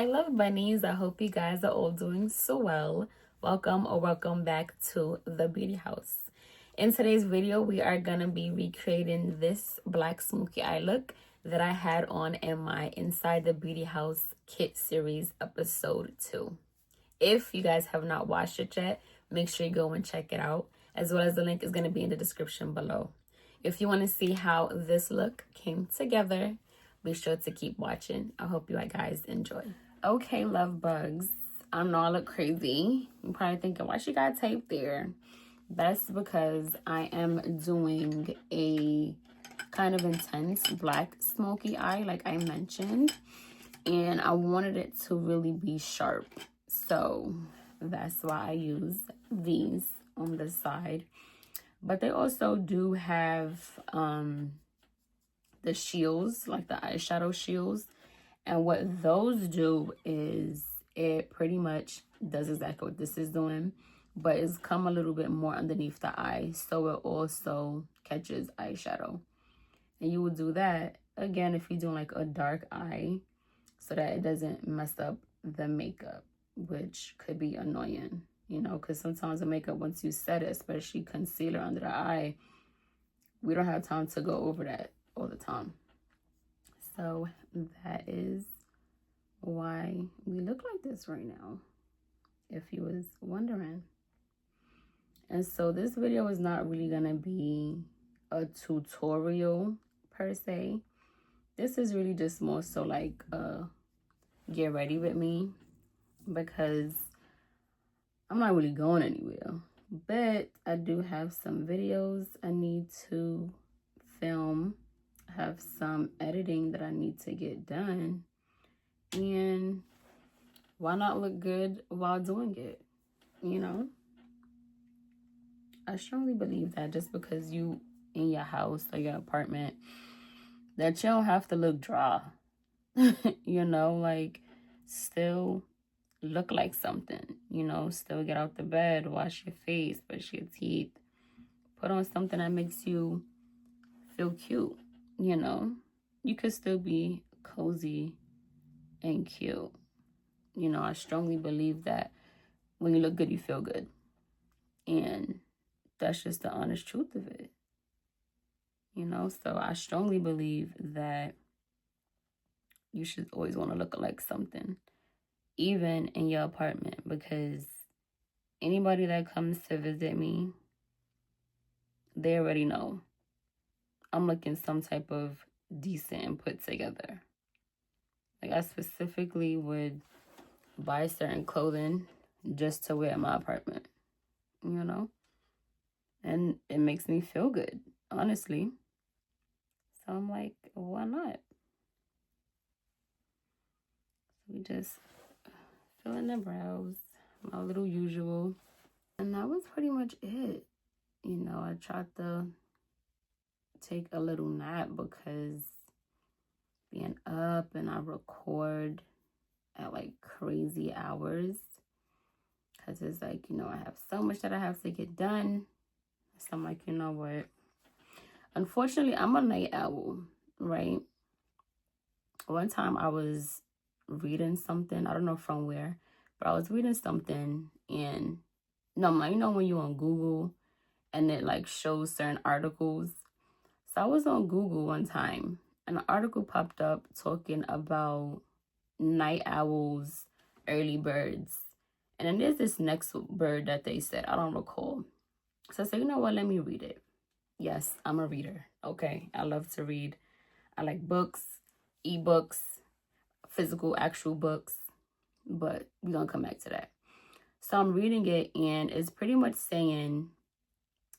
Hi, love bunnies. I hope you guys are all doing so well. Welcome or welcome back to the Beauty House. In today's video, we are gonna be recreating this black smoky eye look that I had on in my Inside the Beauty Haus kit series episode 2. If you guys have not watched it yet, make sure you go and check it out, as well as the link is gonna be in the description below. If you want to see how this look came together, be sure to keep watching. I hope you guys enjoy. Okay, love bugs. I know I look crazy. You're probably thinking, why she got tape there? That's because I am doing a kind of intense black smoky eye, like I mentioned. And I wanted it to really be sharp. So that's why I use these on the side. But they also do have the shields, like the eyeshadow shields, and what those do is it pretty much does exactly what this is doing, but it's come a little bit more underneath the eye, so it also catches eyeshadow. And you would do that again if you're doing like a dark eye, so that it doesn't mess up the makeup, which could be annoying, you know, because sometimes the makeup, once you set it, especially concealer under the eye, we don't have time to go over that all the time. So that is why we look like this right now, if you was wondering. And so this video is not really gonna be a tutorial per se. This is really just more so like get ready with me, because I'm not really going anywhere, but I do have some videos I need to film, have some editing that I need to get done, and why not look good while doing it, you know? I strongly believe that just because you in your house or your apartment, that you don't have to look dry. You know, like, still look like something, you know, still get out the bed, wash your face, brush your teeth, put on something that makes you feel cute, you know. You could still be cozy and cute. You know, I strongly believe that when you look good, you feel good. And that's just the honest truth of it. You know, so I strongly believe that you should always want to look like something, even in your apartment, because anybody that comes to visit me, they already know I'm looking some type of decent and put together. Like, I specifically would buy certain clothing just to wear in my apartment, you know? And it makes me feel good, honestly. So I'm like, why not? We just fill in the brows, my little usual. And that was pretty much it. You know, I tried to take a little nap because being up and I record at like crazy hours, because it's like, you know, I have so much that I have to get done. So I'm like, you know what? Unfortunately, I'm a night owl, right? One time I was reading something, I don't know from where, but I was reading something, and no, you know when you're on Google and it like shows certain articles. So I was on Google one time and an article popped up talking about night owls, early birds. And then there's this next bird that they said, I don't recall. So I said, you know what, let me read it. Yes, I'm a reader. Okay, I love to read. I like books, ebooks, physical, actual books, but we're gonna come back to that. So I'm reading it, and it's pretty much saying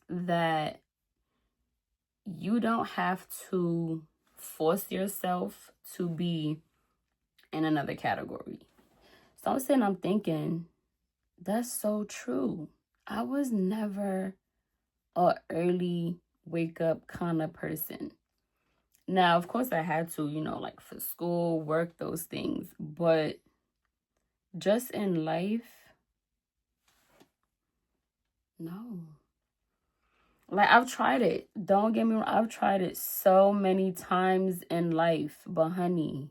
that you don't have to force yourself to be in another category. So I'm thinking, that's so true. I was never a early wake up kind of person. Now, of course, I had to, you know, like for school, work, those things. But just in life, no. Like, I've tried it. Don't get me wrong. I've tried it so many times in life. But, honey,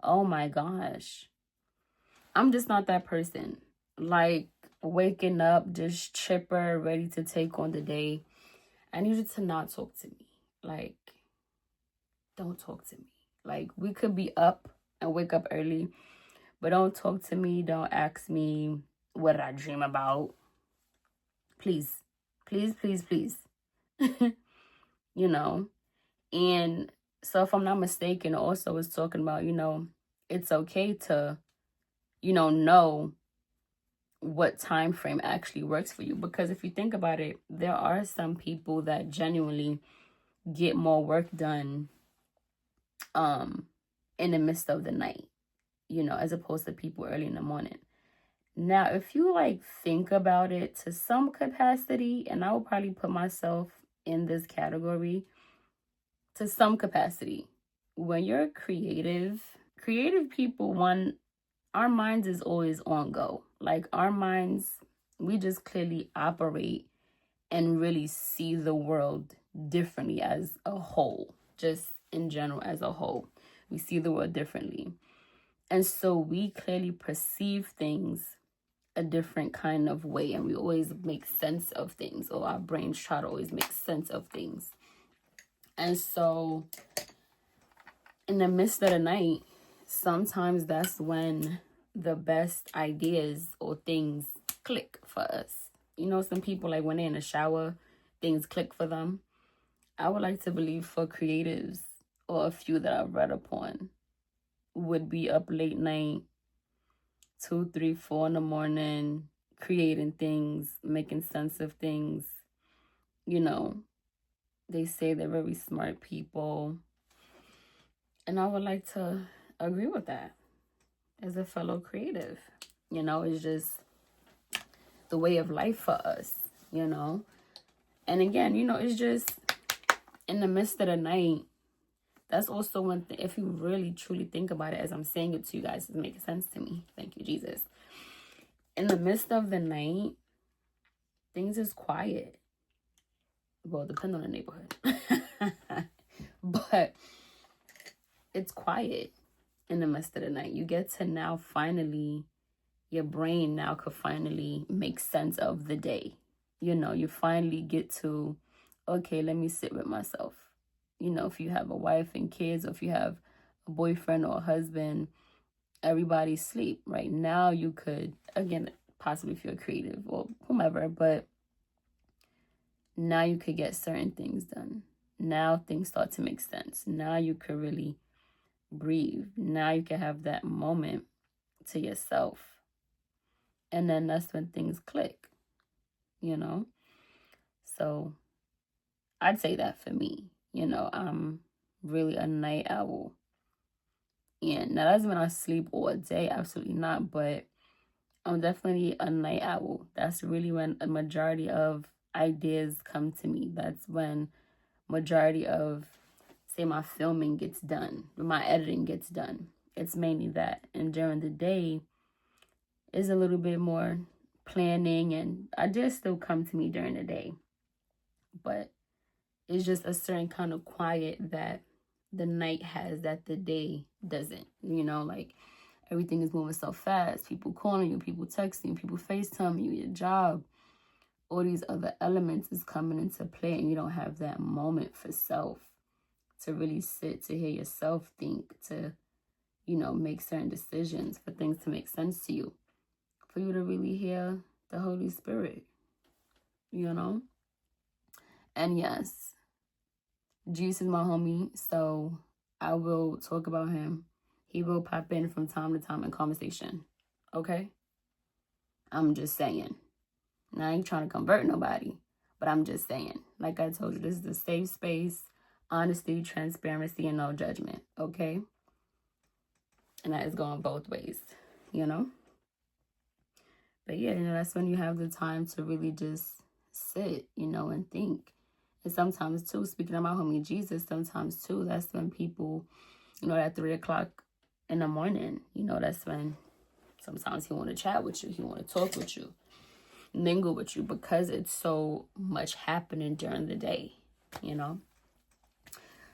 oh my gosh. I'm just not that person. Like, waking up just chipper, ready to take on the day. I need you to not talk to me. Like, don't talk to me. Like, we could be up and wake up early, but don't talk to me. Don't ask me what I dream about. Please, please, please, please. You know? And so if I'm not mistaken, also it's talking about, it's okay to, know what time frame actually works for you. Because if you think about it, there are some people that genuinely get more work done in the midst of the night, as opposed to people early in the morning. Now, if you think about it to some capacity, and I will probably put myself in this category to some capacity, when you're creative people, our minds is always on go. Like, our minds, we just clearly operate and really see the world differently as a whole. Just in general, as a whole, we see the world differently. And so we clearly perceive things a different kind of way, and we always make sense of things, or our brains try to always make sense of things. And so in the midst of the night, sometimes that's when the best ideas or things click for us. Some people, like, when they're in the shower, things click for them. I would like to believe for creatives, or a few that I've read upon, would be up late night, 2, 3, 4 in the morning, creating things, making sense of things. They say they're very smart people. And I would like to agree with that as a fellow creative. It's just the way of life for us, And again, it's just in the midst of the night. That's also one thing, if you really truly think about it, as I'm saying it to you guys, it's making sense to me. Thank you, Jesus. In the midst of the night, things is quiet. Well, depending on the neighborhood. But it's quiet in the midst of the night. You get to now finally, your brain now could finally make sense of the day. You finally get to, okay, let me sit with myself. If you have a wife and kids, or if you have a boyfriend or a husband, everybody's asleep. Right now, you could, again, possibly if you're creative or whomever, but now you could get certain things done. Now things start to make sense. Now you could really breathe. Now you can have that moment to yourself. And then that's when things click, So I'd say that for me, I'm really a night owl. And that doesn't mean I sleep all day, absolutely not. But I'm definitely a night owl. That's really when a majority of ideas come to me. That's when majority of, say, my filming gets done, my editing gets done. It's mainly that. And during the day is a little bit more planning, and ideas still come to me during the day. But it's just a certain kind of quiet that the night has that the day doesn't. Like, everything is moving so fast. People calling you, people texting you, people FaceTiming you, your job. All these other elements is coming into play, and you don't have that moment for self to really sit, to hear yourself think, to, make certain decisions, for things to make sense to you, for you to really hear the Holy Spirit, And yes, Jesus is my homie, so I will talk about him. He will pop in from time to time in conversation, okay? I'm just saying. Now, I ain't trying to convert nobody, but I'm just saying. Like I told you, this is a safe space, honesty, transparency, and no judgment, okay? And that is going both ways, But yeah, that's when you have the time to really just sit, and think. And sometimes, too, speaking of my homie Jesus, sometimes, too, that's when people, at 3 o'clock in the morning, that's when sometimes he want to chat with you. He want to talk with you, mingle with you, because it's so much happening during the day,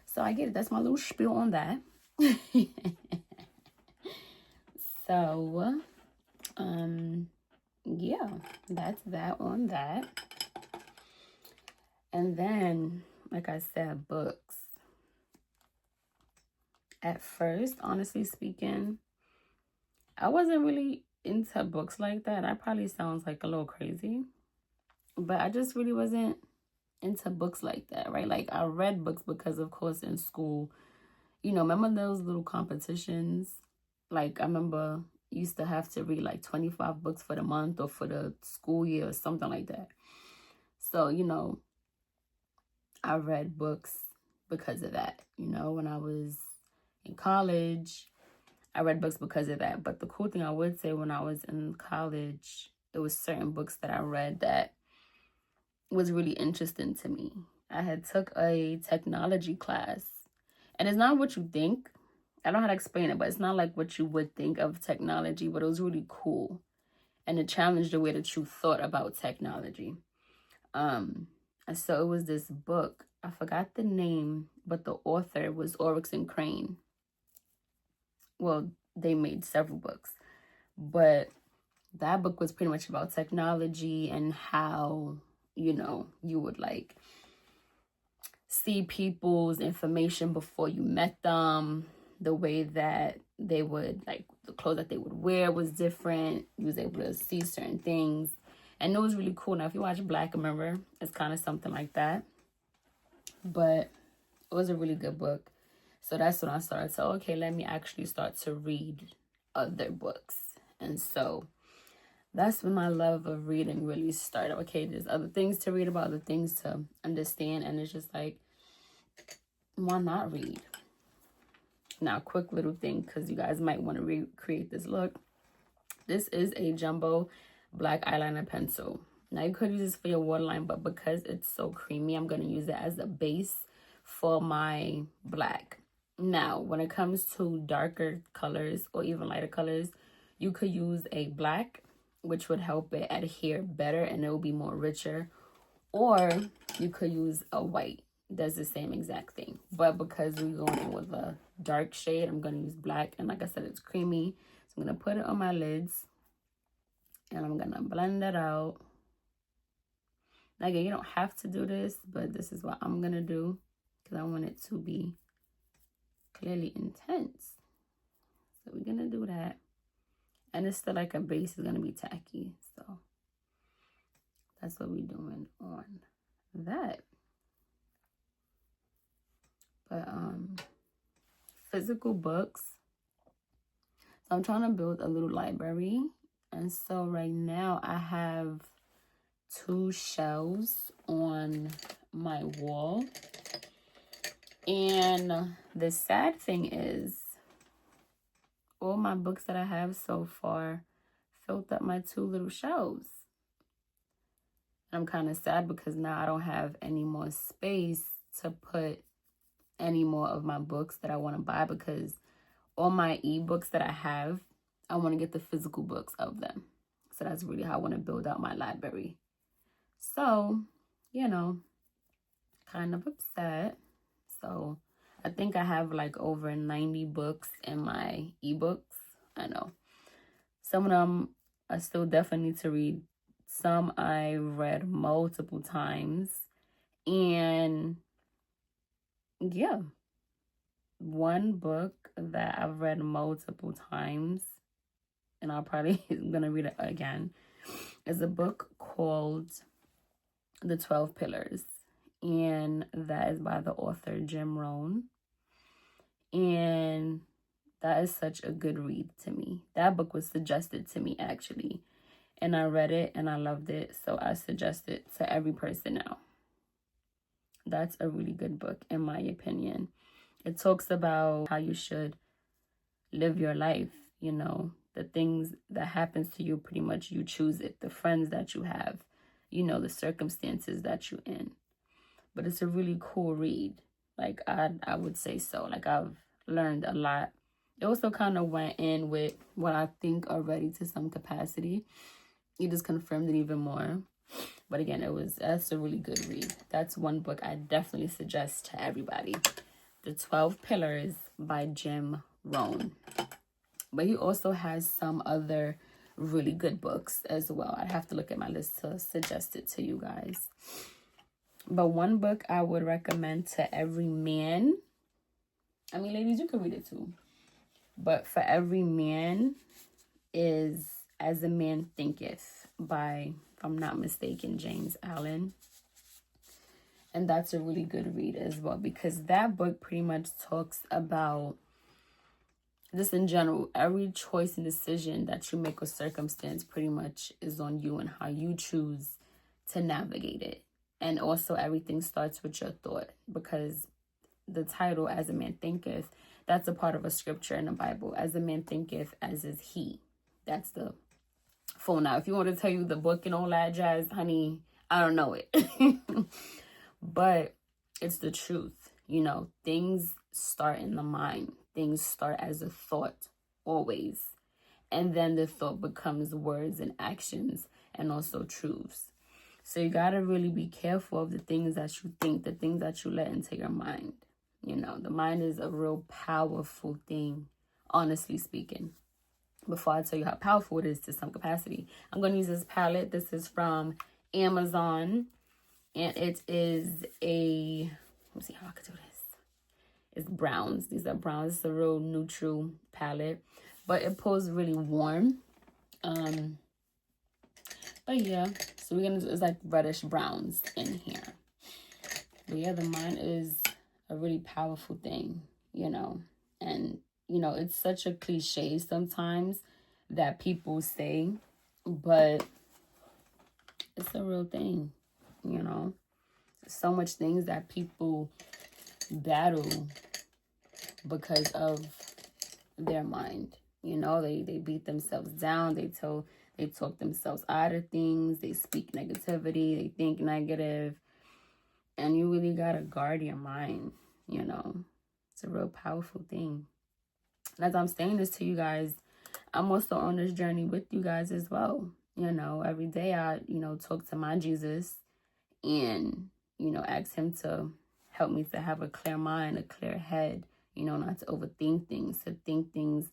So I get it. That's my little spiel on that. So Yeah, that's that on that. And then, like I said, books. At first, honestly speaking, I wasn't really into books like that. That probably sounds like a little crazy, but I just really wasn't into books like that, right? Like, I read books because, of course, in school, you know, remember those little competitions? Like, I remember used to have to read like 25 books for the month or for the school year or something like that. So, you know, I read books because of that. You know, when I was in college, I read books because of that. But the cool thing I would say, when I was in college, there was certain books that I read that was really interesting to me. I had took a technology class, and it's not what you think. I don't know how to explain it, but it's not like what you would think of technology, but it was really cool. And it challenged the way that you thought about technology. And so it was this book. I forgot the name, but the author was Oryx and Crane. Well, they made several books, but that book was pretty much about technology and how, you know, you would like see people's information before you met them. The way that they would, like, the clothes that they would wear was different. You was able to see certain things, and it was really cool. Now, if you watch Black Mirror, it's kind of something like that, but it was a really good book. So that's when I started to, okay, let me actually start to read other books. And so that's when my love of reading really started. Okay, there's other things to read about, other things to understand, and it's just like, why not read? Now, quick little thing, because you guys might want to recreate this look. This is a jumbo black eyeliner pencil. Now, you could use this for your waterline, but because it's so creamy, I'm going to use it as a base for my black. Now, when it comes to darker colors or even lighter colors, you could use a black, which would help it adhere better and it will be more richer. Or you could use a white. Does the same exact thing. But because we're going in with a dark shade, I'm going to use black. And like I said, it's creamy. So I'm going to put it on my lids. And I'm going to blend it out. Again, you don't have to do this, but this is what I'm going to do, because I want it to be clearly intense. So we're going to do that. And it's still like a base is going to be tacky. So that's what we're doing on that. But physical books. So I'm trying to build a little library. And so right now I have 2 shelves on my wall. And the sad thing is, all my books that I have so far filled up my 2 little shelves. And I'm kind of sad because now I don't have any more space to put any more of my books that I want to buy, because all my ebooks that I have, I want to get the physical books of them. So that's really how I want to build out my library. So, you know, kind of upset. So I think I have like over 90 books in my ebooks. I know some of them I still definitely need to read. Some I read multiple times. And yeah, one book that I've read multiple times, and I'll probably gonna read it again, is a book called The 12 Pillars, and that is by the author Jim Rohn. And that is such a good read to me. That book was suggested to me, actually, and I read it and I loved it, so I suggest it to every person now. That's a really good book, in my opinion. It talks about how you should live your life, you know, the things that happens to you, pretty much you choose it, the friends that you have, you know, the circumstances that you're in. But it's a really cool read. Like, I would say so. Like, I've learned a lot. It also kind of went in with what I think already to some capacity. It just confirmed it even more. But again, that's a really good read. That's one book I definitely suggest to everybody. The 12 Pillars by Jim Rohn. But he also has some other really good books as well. I'd have to look at my list to suggest it to you guys. But one book I would recommend to every man, I mean, ladies, you can read it too, but for every man, is As a Man Thinketh by, if I'm not mistaken, James Allen. And that's a really good read as well, because that book pretty much talks about just in general, every choice and decision that you make with circumstance pretty much is on you and how you choose to navigate it. And also everything starts with your thought, because the title, As a Man Thinketh, that's a part of a scripture in the Bible. As a man thinketh, as is he. That's the full. Now, if you want to tell you the book and all that jazz, honey, I don't know it. But it's the truth. You know, things start in the mind. Things start as a thought, always. And then the thought becomes words and actions and also truths. So you got to really be careful of the things that you think, the things that you let into your mind. You know, the mind is a real powerful thing, honestly speaking. Before I tell you how powerful it is to some capacity, I'm going to use this palette. This is from Amazon. And it is a, let me see how I can do this. It's browns. These are browns. It's a real neutral palette. But it pulls really warm. But yeah, so we're going to do, it's like reddish browns in here. But yeah, the mind is a really powerful thing, you know. And, you know, it's such a cliche sometimes that people say, but it's a real thing, you know. So much things that people battle because of their mind. You know, they beat themselves down. They talk themselves out of things. They speak negativity. They think negative. And you really got to guard your mind, you know. It's a real powerful thing. And as I'm saying this to you guys, I'm also on this journey with you guys as well. You know, every day I, you know, talk to my Jesus and, you know, ask him to help me to have a clear mind, a clear head, you know, not to overthink things, to think things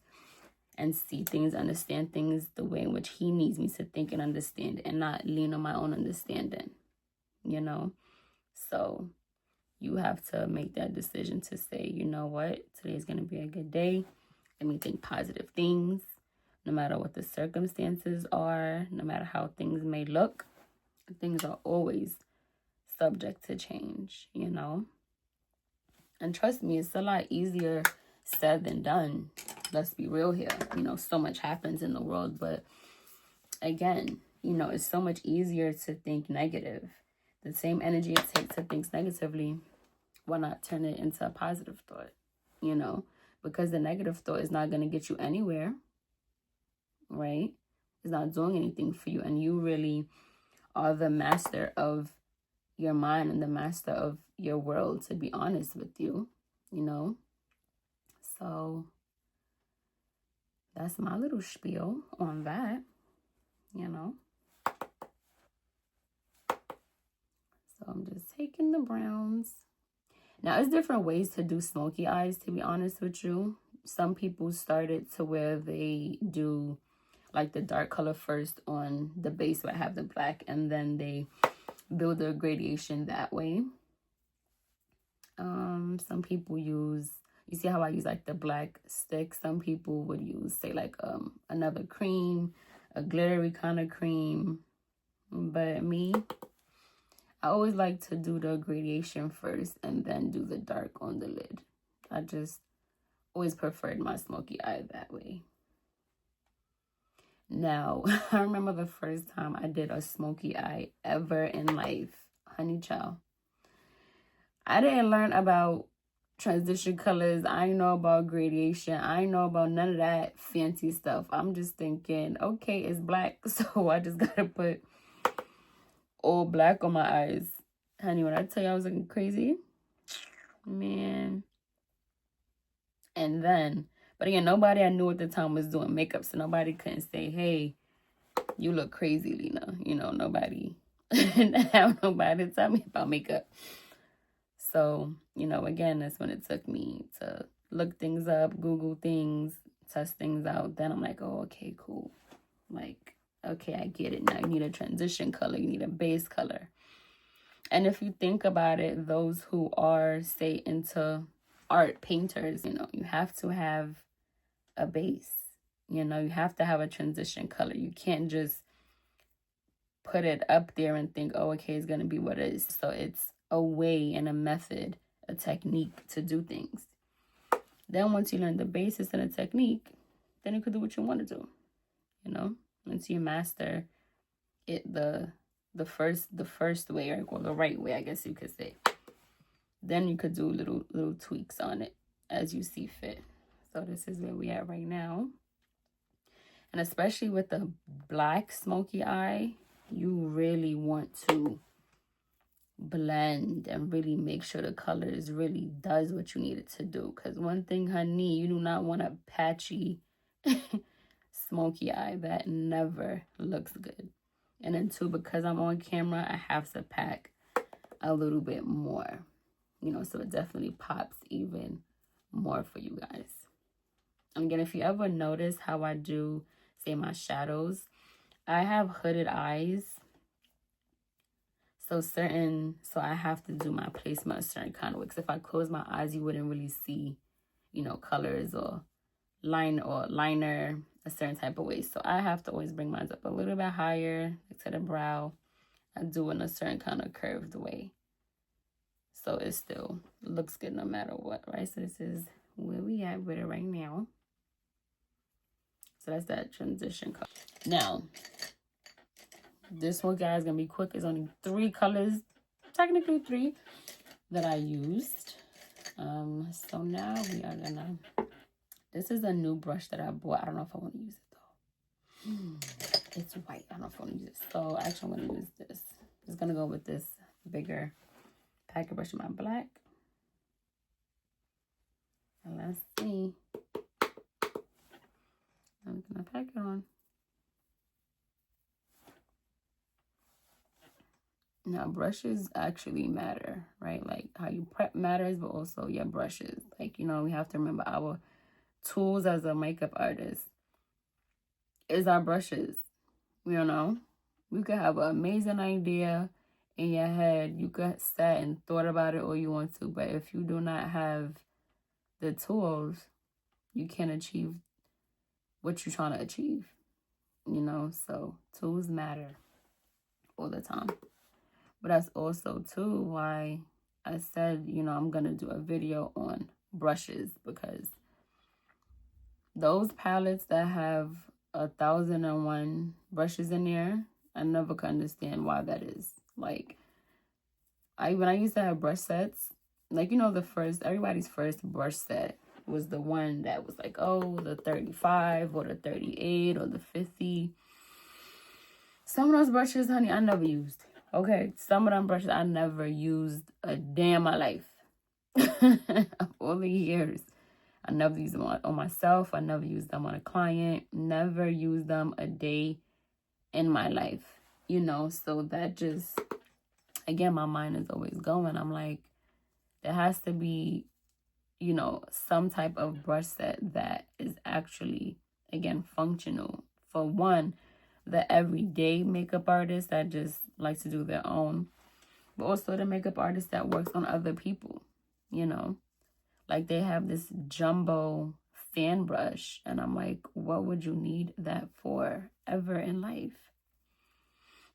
and see things, understand things the way in which he needs me to think and understand, and not lean on my own understanding, you know. So you have to make that decision to say, you know what, today's going to be a good day. Let me think positive things, no matter what the circumstances are, no matter how things may look. Things are always subject to change, you know. And trust me, it's a lot easier said than done. Let's be real here. You know, so much happens in the world, but again, you know, it's so much easier to think negative. The same energy it takes to think negatively, why not turn it into a positive thought, you know? Because the negative thought is not going to get you anywhere, right? It's not doing anything for you. And you really are the master of your mind and the master of your world, to be honest with you, you know? So that's my little spiel on that, you know? So I'm just taking the browns. Now, there's different ways to do smoky eyes, to be honest with you. Some people started to where they do like the dark color first on the base where I have the black, and then they build a gradation that way. Some people use, you see how I use like the black stick? Some people would use, say, like another cream, a glittery kind of cream. But me, I always like to do the gradation first and then do the dark on the lid. I just always preferred my smoky eye that way. Now, I remember the first time I did a smoky eye ever in life. Honey child. I didn't learn about transition colors. I didn't know about gradation. I didn't know about none of that fancy stuff. I'm just thinking, okay, it's black, so I just gotta put all black on my eyes. Honey, when I tell you I was looking crazy, man. And then, but again, nobody I knew at the time was doing makeup, so nobody couldn't say, hey, you look crazy, Lena. You know, nobody, didn't have nobody to tell me about makeup. So, you know, again, that's when it took me to look things up, Google things, test things out. Then I'm like, oh, okay, cool. Like, okay, I get it now. You need a transition color. You need a base color. And if you think about it, those who are, say, into art, painters, you know, you have to have a base. You know, you have to have a transition color. You can't just put it up there and think, oh, okay, it's going to be what it is. So it's a way and a method, a technique to do things. Then once you learn the basis and the technique, then you could do what you want to do. You know, once you master it the first way, or the right way, I guess you could say, then you could do little tweaks on it as you see fit. So this is where we are right now. And especially with the black smoky eye, you really want to blend and really make sure the colors really does what you need it to do. Because one thing, honey, you do not want a patchy smoky eye. That never looks good. And then two, because I'm on camera, I have to pack a little bit more, you know, so it definitely pops even more for you guys. And again, if you ever notice how I do, say, my shadows, I have hooded eyes. So I have to do my placement a certain kind of way. Because if I close my eyes, you wouldn't really see, you know, colors or liner a certain type of way. So I have to always bring mine up a little bit higher, like to the brow. I do it in a certain kind of curved way. So it still looks good no matter what, right? So this is where we at with it right now. So that's that transition color. Now, this one, guys, gonna be quick. It's only 3 colors, technically 3, that I used. So now we are gonna, this is a new brush that I bought. I don't know if I want to use it though. It's white. I don't know if I want to use it. So actually I'm gonna use this. I'm just gonna go with this bigger packet brush in my black. And let's see. I'm gonna pack it on. Now, brushes actually matter, right? Like how you prep matters, but also your brushes. Like, you know, we have to remember our tools as a makeup artist is our brushes. You know, you could have an amazing idea in your head. You could sat and thought about it all you want to, but if you do not have the tools, you can't achieve what you're trying to achieve. You know, so tools matter all the time. But that's also too why I said, you know, I'm gonna do a video on brushes, because those palettes that have 1,001 brushes in there, I never could understand why that is. Like, when I used to have brush sets, like, you know, everybody's first brush set was the one that was like, oh, the 35 or the 38 or the 50. Some of those brushes, honey, I never used. Okay, some of them brushes I never used a day in my life. Of all the years. I never used them on myself. I never used them on a client. Never used them a day in my life. You know, so that just, again, my mind is always going. I'm like, there has to be, you know, some type of brush set that is actually, again, functional. For one, the everyday makeup artist that just likes to do their own, but also the makeup artist that works on other people, you know, like they have this jumbo fan brush, and I'm like, what would you need that for ever in life?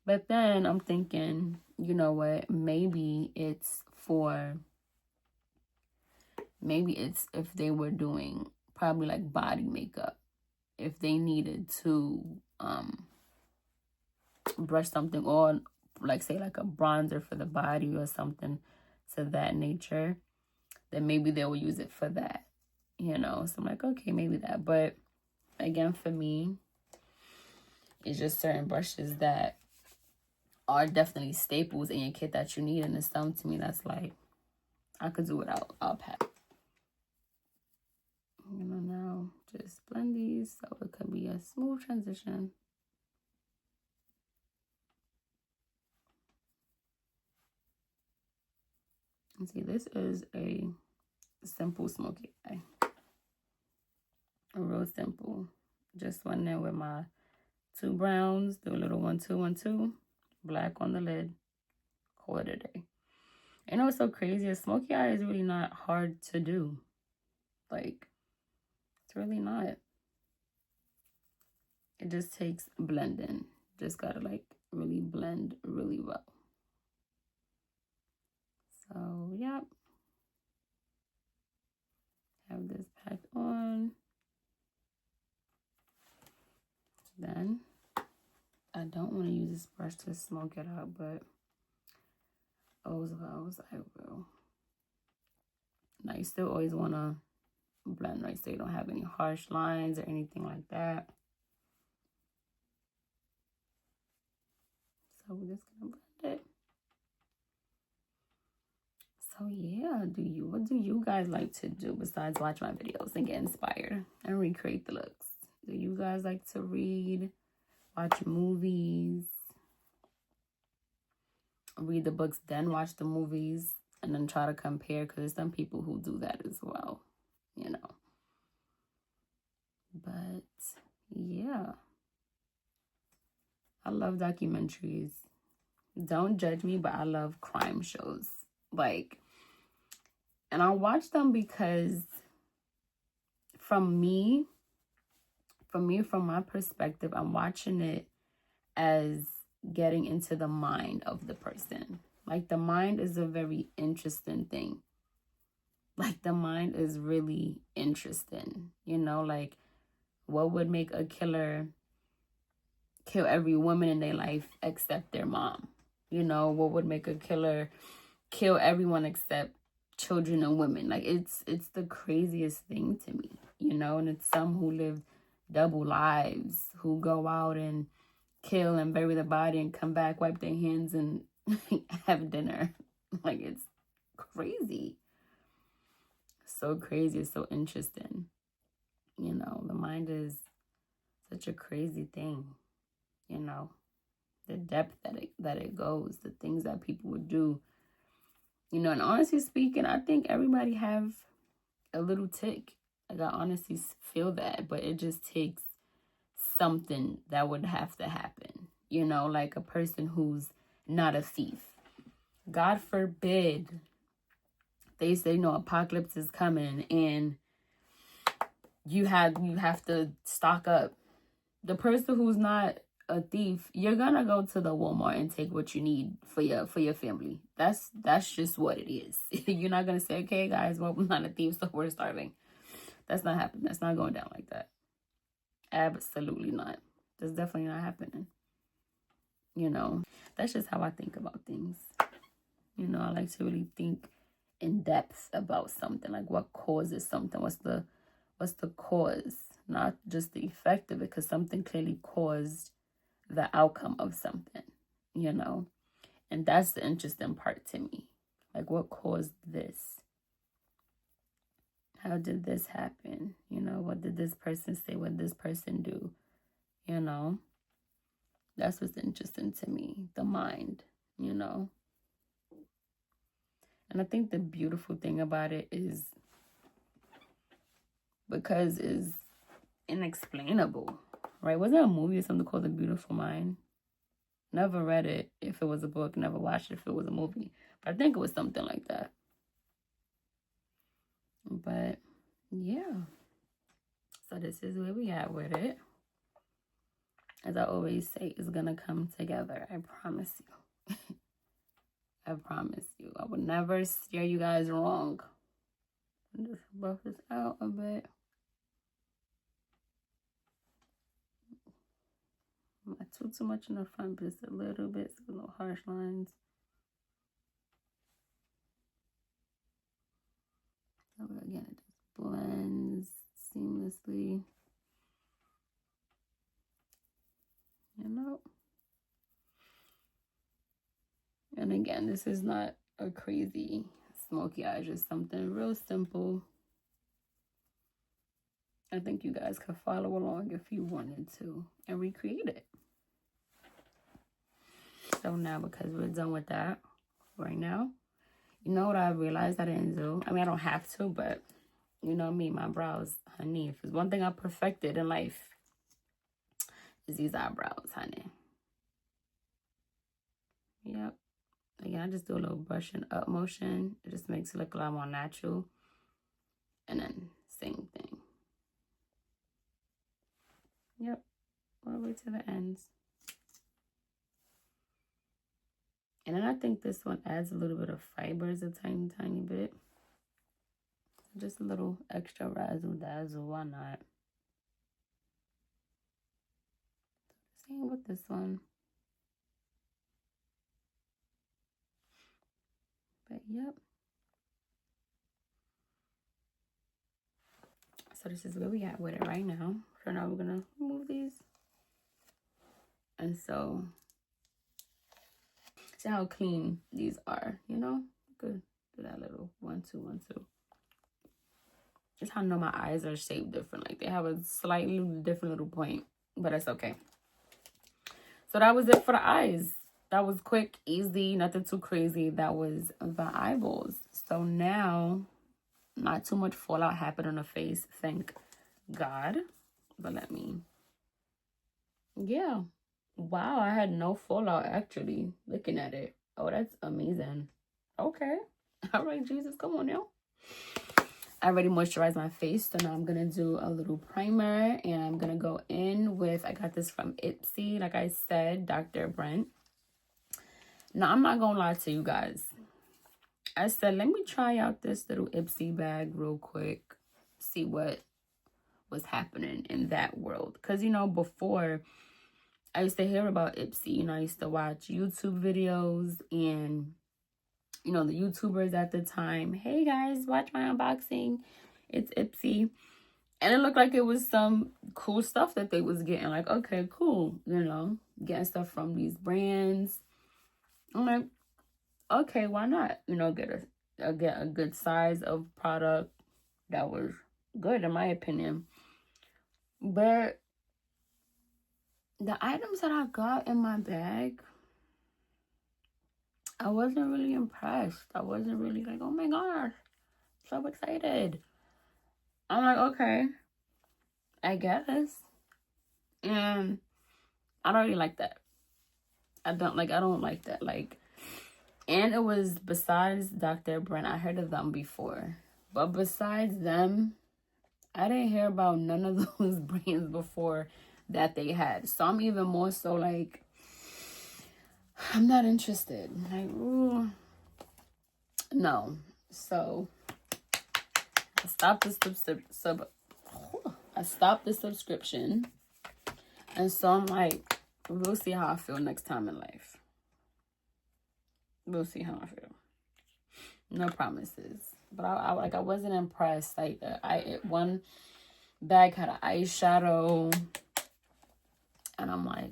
But then I'm thinking, you know what, maybe it's if they were doing probably like body makeup, if they needed to brush something on, like say like a bronzer for the body or something to that nature, then maybe they will use it for that, you know. So I'm like, okay, maybe that. But again, for me, it's just certain brushes that are definitely staples in your kit that you need, and it's something to me that's like, I could do without. I'll pack. You know, now just blend these so it could be a smooth transition. And see, this is a simple smoky eye. A real simple. Just went in with my 2 browns, do a little 1 2 1 2, black on the lid, call it a day. You know what's so crazy? A smoky eye is really not hard to do. Like, it's really not. It just takes blending. Just gotta like really blend really well. So, yep. Have this packed on. Then, I don't want to use this brush to smoke it out, but oh well, I will. Now, you still always want to blend, right? So you don't have any harsh lines or anything like that. So we're just gonna blend it. So yeah, what do you guys like to do besides watch my videos and get inspired and recreate the looks? Do you guys like to read, watch movies, read the books, then watch the movies, and then try to compare? Because there's some people who do that as well, you know. But yeah, I love documentaries. Don't judge me, but I love crime shows. Like, and I watch them because from my perspective, I'm watching it as getting into the mind of the person. Like, the mind is a very interesting thing. Like, the mind is really interesting. You know, like, what would make a killer kill every woman in their life except their mom? You know, what would make a killer kill everyone except children and women? Like, it's the craziest thing to me, you know. And it's some who live double lives, who go out and kill and bury the body and come back, wipe their hands, and have dinner. Like, it's crazy. So crazy. It's so interesting. You know, the mind is such a crazy thing. You know, the depth that it goes, the things that people would do. You know, and honestly speaking, I think everybody have a little tick. Like, I honestly feel that, but it just takes something that would have to happen. You know, like a person who's not a thief. God forbid, they say, no, apocalypse is coming and you have to stock up. The person who's not a thief, you're gonna go to the Walmart and take what you need for your family. That's just what it is. You're not gonna say, okay guys, well, I'm not a thief, so we're starving. That's not happening. That's not going down like that. Absolutely not. That's definitely not happening. You know, that's just how I think about things. You know, I like to really think in depth about something, like what causes something. What's the cause, not just the effect of it, because something clearly caused the outcome of something, you know. And that's the interesting part to me. Like, what caused this? How did this happen? You know, what did this person say? What did this person do? You know, that's what's interesting to me, the mind, you know. And I think the beautiful thing about it is because it's inexplainable, right? Wasn't there a movie or something called The Beautiful Mind? Never read it if it was a book, never watched it if it was a movie. But I think it was something like that. But yeah. So this is where we at with it. As I always say, it's gonna come together. I promise you. I promise you. I would never steer you guys wrong. Just buff this out a bit. Not too much in the front, but just a little bit, so no harsh lines. So again, it just blends seamlessly. You know. And again, this is not a crazy smoky eye, just something real simple. I think you guys could follow along if you wanted to and recreate it. So now, because we're done with that right now, you know what I realized I didn't do? I mean, I don't have to, but you know me, my brows, honey. If there's one thing I perfected in life, is these eyebrows, honey. Yep. Again, I just do a little brushing up motion. It just makes it look a lot more natural. And then same thing. Yep. All the way to the ends. And then I think this one adds a little bit of fibers, a tiny, tiny bit. Just a little extra razzle dazzle, why not? Same with this one. But yep. So this is where we at with it right now. So now we're gonna remove these. And so, see how clean these are, you know? Good. Do that little 1, 2, 1, 2. Just how I know my eyes are shaped different. Like they have a slightly different little point, but it's okay. So that was it for the eyes. That was quick, easy, nothing too crazy. That was the eyeballs. So now, not too much fallout happened on the face, thank God. But let me, yeah. Wow, I had no fallout actually, looking at it. Oh, that's amazing. Okay. All right, Jesus, come on now. I already moisturized my face, so now I'm going to do a little primer, and I'm going to go in with, I got this from Ipsy, like I said, Dr. Brandt. Now, I'm not going to lie to you guys. I said, let me try out this little Ipsy bag real quick, see what was happening in that world. Because, you know, before, I used to hear about Ipsy. You know, I used to watch YouTube videos, and you know, the YouTubers at the time, hey guys, watch my unboxing, it's Ipsy. And it looked like it was some cool stuff that they was getting. Like, okay, cool, you know, getting stuff from these brands. I'm like, okay, why not? You know, get a good size of product that was good in my opinion. But the items that I got in my bag, I wasn't really impressed. I wasn't really like, oh my gosh, so excited. I'm like, okay, I guess. And I don't really like that. I don't like that. Like, and it was besides Dr. Brandt, I heard of them before. But besides them, I didn't hear about none of those brands before that they had. So I'm even more so like, I'm not interested. Like, ooh, no. So I stopped the subscription. And so I'm like, we'll see how I feel next time in life. We'll see how I feel. No promises. But I wasn't impressed. Like one bag had an eyeshadow, and I'm like,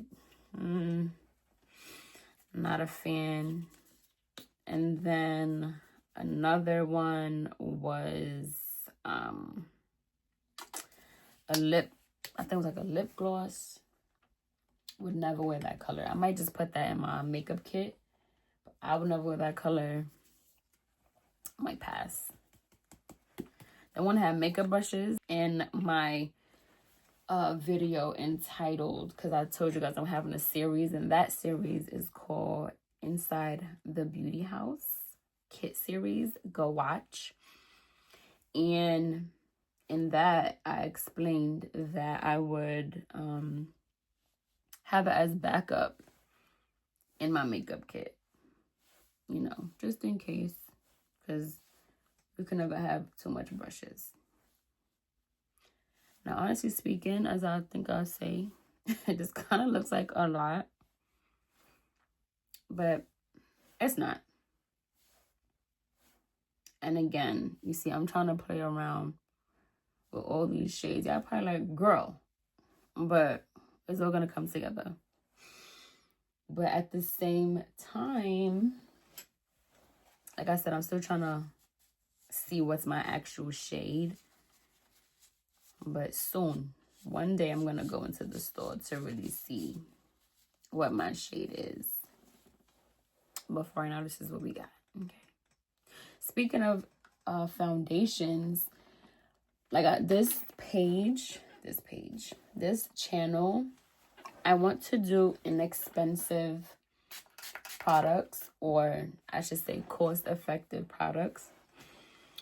not a fan. And then another one was a lip. I think it was like a lip gloss. Would never wear that color. I might just put that in my makeup kit. But I would never wear that color. I might pass. I want to have makeup brushes in my video entitled, because I told you guys I'm having a series, and that series is called Inside the Beauty Haus Kit Series. Go watch. And in that, I explained that I would have it as backup in my makeup kit, you know, just in case, because we can never have too much brushes. Now, honestly speaking, as I think I'll say, it just kind of looks like a lot, but it's not. And again, you see, I'm trying to play around with all these shades. Y'all probably like, girl, but it's all gonna come together. But at the same time, like I said, I'm still trying to see what's my actual shade. But soon, one day, I'm gonna go into the store to really see what my shade is. But for right now, this is what we got. Okay. Speaking of foundations, like this channel I want to do inexpensive products, or I should say cost-effective products.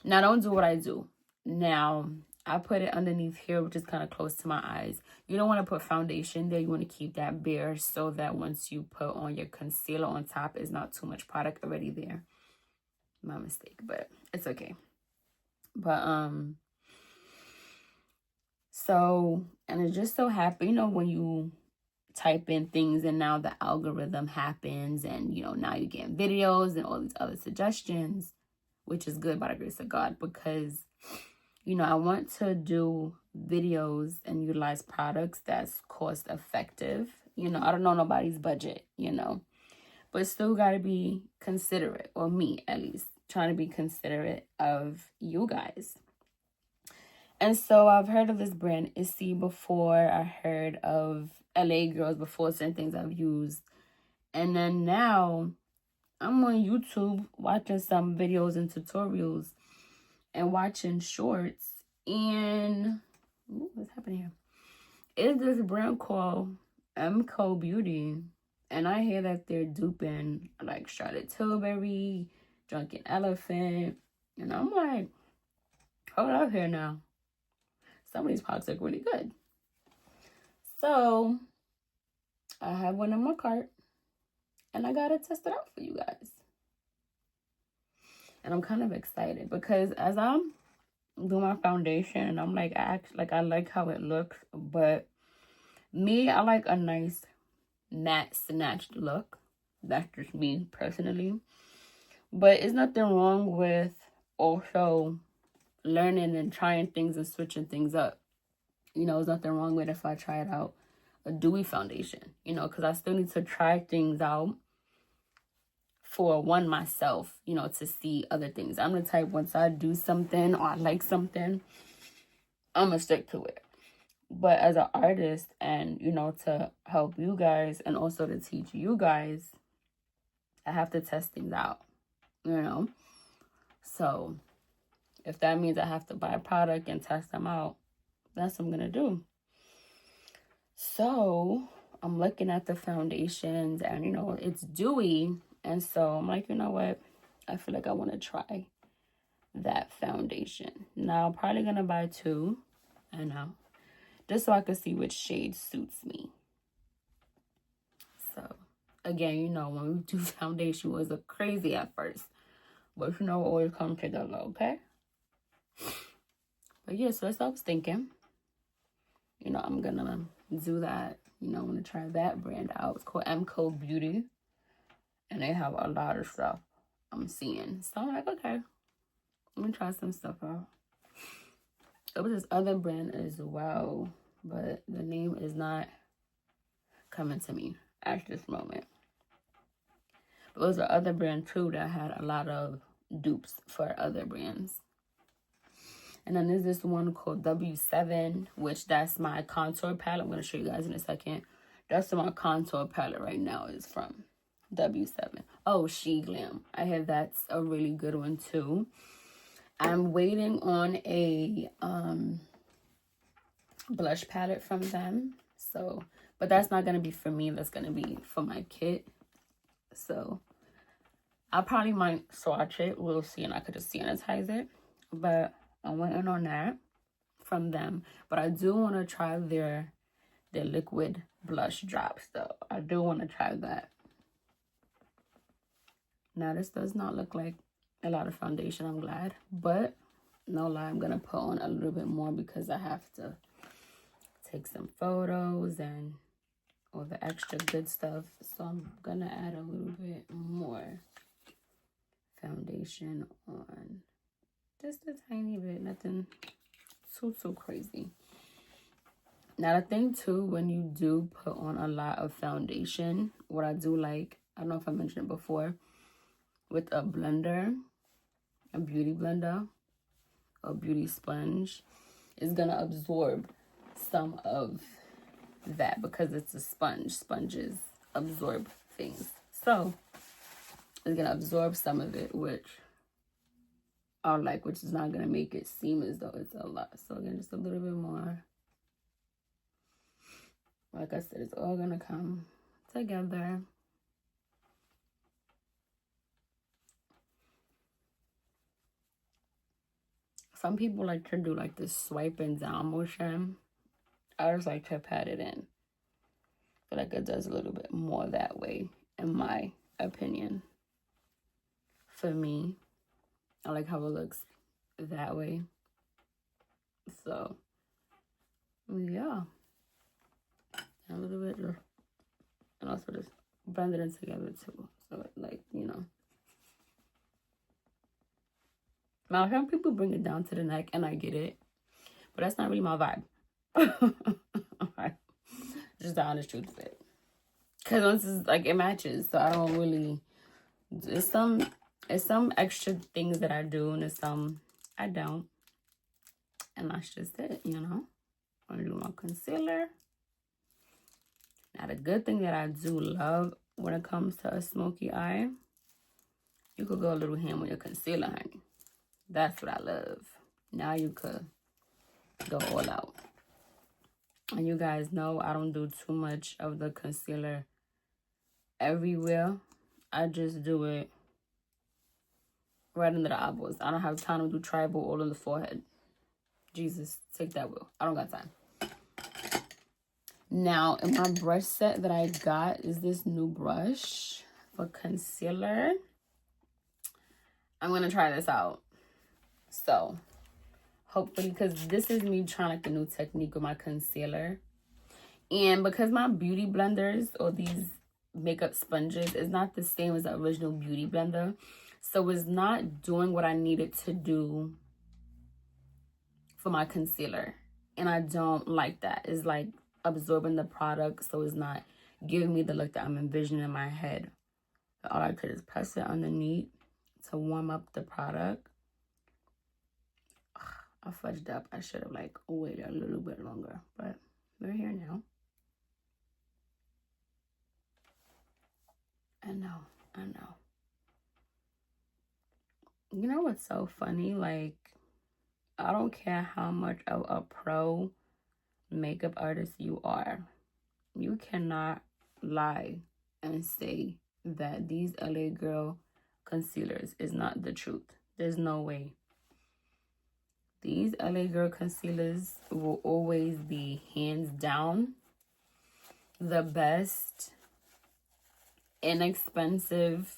Now, don't do what I do. Now, I put it underneath here, which is kind of close to my eyes. You don't want to put foundation there. You want to keep that bare so that once you put on your concealer on top, it's not too much product already there. My mistake, but it's okay. But, so, and it just so happened, you know, when you type in things and now the algorithm happens and, you know, now you're getting videos and all these other suggestions, which is good by the grace of God, because, you know, I want to do videos and utilize products that's cost effective. You know, I don't know nobody's budget, you know, but still got to be considerate, or me at least, trying to be considerate of you guys. And so I've heard of this brand Issy before. I heard of LA Girls before, certain things I've used. And then now I'm on YouTube watching some videos and tutorials and watching shorts. And what's happening here? It's this brand called SMOKEY Beauty. And I hear that they're duping like Charlotte Tilbury, Drunken Elephant. And I'm like, hold up here now. Some of these products look really good. So I have one in my cart and I gotta test it out for you guys. And I'm kind of excited because as I'm doing my foundation, I'm like, I like how it looks, but me, I like a nice matte snatched look. That's just me personally. But it's nothing wrong with also learning and trying things and switching things up. You know, there's nothing wrong with if I try it out a dewy foundation, you know, because I still need to try things out for one myself, you know, to see other things. I'm the type, once I do something or I like something, I'm gonna stick to it. But as an artist, and you know, to help you guys and also to teach you guys, I have to test things out, you know. So if that means I have to buy a product and test them out, that's what I'm gonna do. So I'm looking at the foundations and, you know, it's dewy. And so I'm like, you know what? I feel like I want to try that foundation. Now, I'm probably going to buy 2. I know. Just so I can see which shade suits me. So, again, you know, when we do foundation, it was a crazy at first. But, you know, it always comes together, okay? But, yeah, so that's what I was thinking. You know, I'm going to do that. You know, I'm going to try that brand out. It's called SMOKEY Beauty. And they have a lot of stuff I'm seeing. So I'm like, okay, let me try some stuff out. There was this other brand as well, but the name is not coming to me at this moment. But there was the other brand too that had a lot of dupes for other brands. And then there's this one called W7, which that's my contour palette. I'm going to show you guys in a second. That's what my contour palette right now is from. W7. Oh, Glam. I heard that's a really good one too. I'm waiting on a blush palette from them. So, but that's not gonna be for me. That's gonna be for my kit. So, I probably might swatch it. We'll see, and I could just sanitize it. But I'm waiting on that from them. But I do want to try their liquid blush drops though. I do want to try that. Now, this does not look like a lot of foundation, I'm glad. But, no lie, I'm going to put on a little bit more because I have to take some photos and all the extra good stuff. So, I'm going to add a little bit more foundation on. Just a tiny bit, nothing too crazy. Now, the thing, too, when you do put on a lot of foundation, what I do like, I don't know if I mentioned it before, with a blender, a beauty blender, a beauty sponge, is going to absorb some of that because it's a sponge. Sponges absorb things. So, it's going to absorb some of it, which I like, which is not going to make it seem as though it's a lot. So, again, just a little bit more Like I said, it's all gonna come together. Some people like to do like this swiping down motion. I just like to pat it in. I feel like it does a little bit more that way, in my opinion. For me, I like how it looks that way. So, yeah. And a little bit, and also just blend it in together too. So, like, you know. Now, some people bring it down to the neck, and I get it. But that's not really my vibe. Just the honest truth of it. Because once it's like, it matches. So, I don't really... It's some extra things that I do, and it's some I don't. And that's just it, you know. I'm gonna do my concealer. Now, the good thing that I do love when it comes to a smoky eye, you could go a little ham on your concealer, honey. That's what I love. Now you could go all out. And you guys know I don't do too much of the concealer everywhere. I just do it right under the eyeballs. I don't have time to do tribal all on the forehead. Jesus, take that wheel. I don't got time. Now, in my brush set that I got is this new brush for concealer. I'm going to try this out. So, hopefully, because this is me trying like a new technique with my concealer. And because my beauty blenders or these makeup sponges is not the same as the original beauty blender. So, it's not doing what I needed to do for my concealer. And I don't like that. It's like absorbing the product, so it's not giving me the look that I'm envisioning in my head. All I could is press it underneath to warm up the product. I fudged up. I should have like waited a little bit longer, but we're here now. I know. You know what's so funny? Like, I don't care how much of a pro makeup artist you are. You cannot lie and say that these LA Girl concealers is not the truth. There's no way. These LA Girl concealers will always be hands down the best inexpensive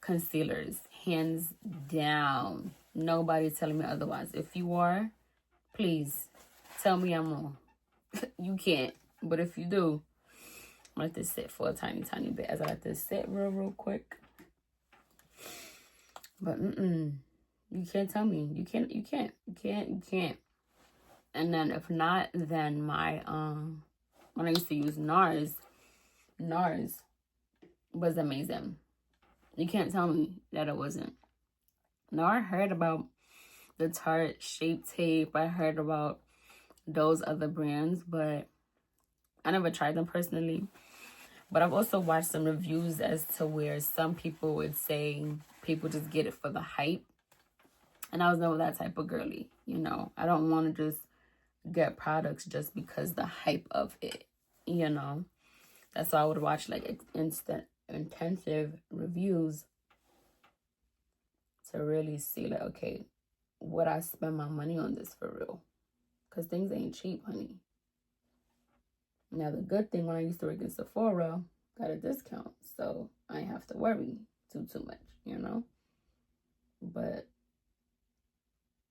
concealers. Hands down. Nobody's telling me otherwise. If you are, please tell me I'm wrong. You can't. But if you do, I'm gonna let this sit for a tiny bit as I let this sit real quick. But you can't tell me. You can't. And then if not, then my when I used to use NARS was amazing. You can't tell me that it wasn't. Now, I heard about the Tarte Shape Tape. I heard about those other brands, but I never tried them personally. But I've also watched some reviews as to where some people would say people just get it for the hype. And I was never that type of girly, you know. I don't want to just get products just because the hype of it, you know. That's why I would watch like intensive reviews to really see like, okay, would I spend my money on this for real? Because things ain't cheap, honey. Now, the good thing, when I used to work in Sephora, got a discount. So I ain't have to worry too much, you know. But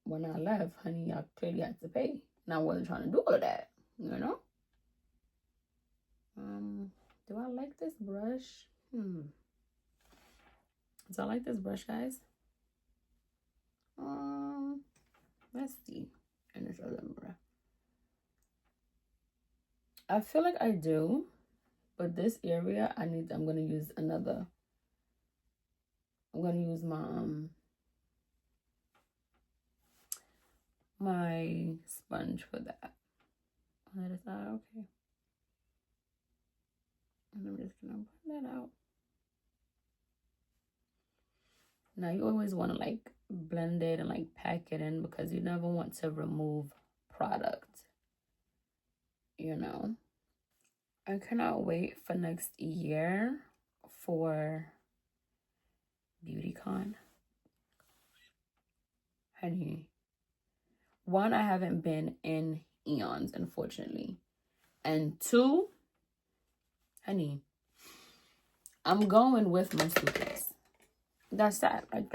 when I left, honey, I clearly had to pay. And I wasn't trying to do all of that, you know. Do I like this brush? Do I like this brush, guys? Let's see. And this other brush. I feel like I do, but this area I'm gonna use another. I'm gonna use my sponge for that. That is not okay. And I'm just gonna put that out. Now, you always want to like blend it and like pack it in because you never want to remove product, you know. I cannot wait for next year for BeautyCon. Honey, one, I haven't been in eons, unfortunately. And two, honey, I'm going with my suitcase. That's that. Like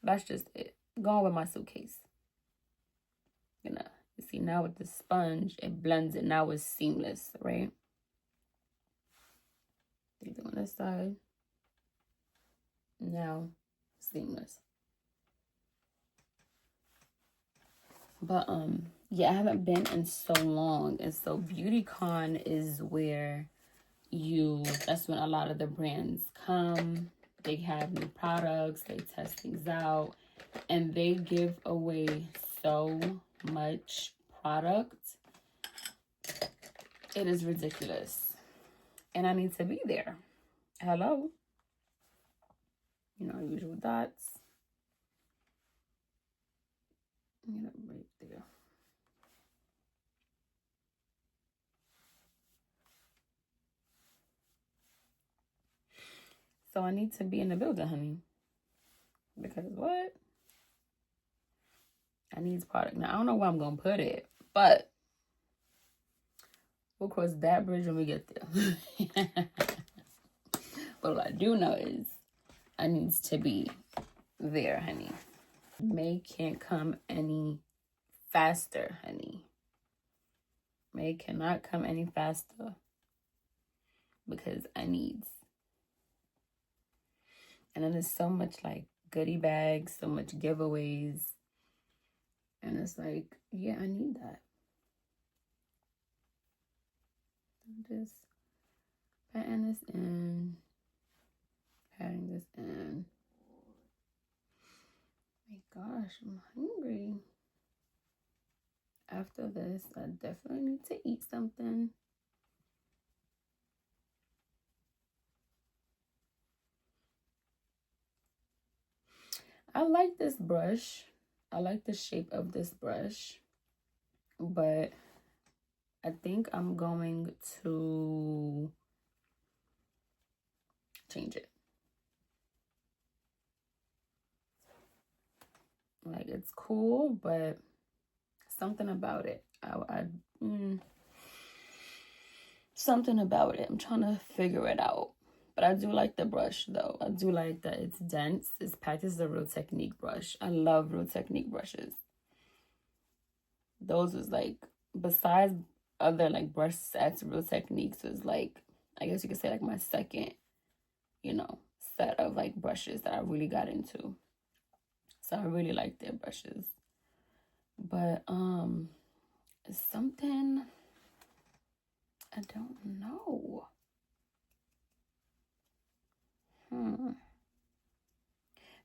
that's just it. Going with my suitcase. You know, you see now with the sponge, it blends it. Now it's seamless, right? Take it on this side. Now, seamless. But yeah, I haven't been in so long, and so BeautyCon is where that's when a lot of the brands come. They have new products, they test things out, and they give away so much product. It is ridiculous. And I need to be there. Hello. You know, usual dots. You know, right there. So I need to be in the building, honey. Because what? I need product. Now, I don't know where I'm going to put it, but we'll cross that bridge when we get there. But what I do know is I needs to be there, honey. May can't come any faster, honey. May cannot come any faster because I needs. And then there's so much like goodie bags, so much giveaways. And it's like, yeah, I need that. I'm just patting this in, patting this in. My gosh, I'm hungry. After this, I definitely need to eat something. I like this brush. I like the shape of this brush, but I think I'm going to change it. Like, it's cool, but something about it. Something about it. I'm trying to figure it out. But I do like the brush, though. I do like that it's dense. It's packed. This is a Real Technique brush. I love Real Technique brushes. Those was like, besides other like brush sets, Real Techniques was like, I guess you could say like my second, you know, set of like brushes that I really got into. So I really like their brushes. But it's something I don't know.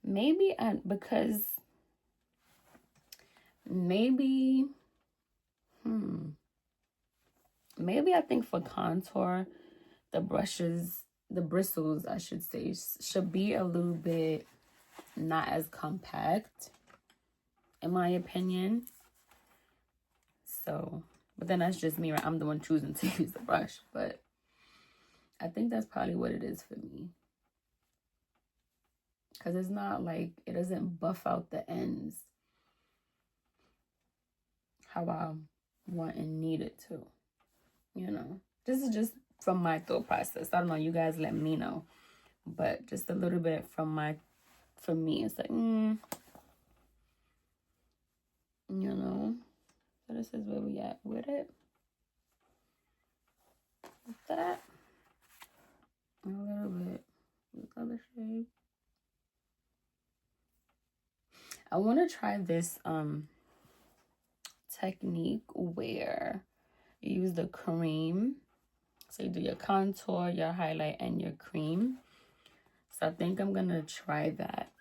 Maybe because maybe maybe I think for contour, the brushes, the bristles, I should say, should be a little bit not as compact, in my opinion. So, but then that's just me, right? I'm the one choosing to use the brush, but I think that's probably what it is for me. Because it's not like, it doesn't buff out the ends how I want and need it to, you know. This is just from my thought process. I don't know, you guys let me know. But just a little bit from me, it's like, you know. So this is where we at with it. With that. A little bit with other shade. I want to try this technique where you use the cream. So you do your contour, your highlight, and your cream. So I think I'm going to try that.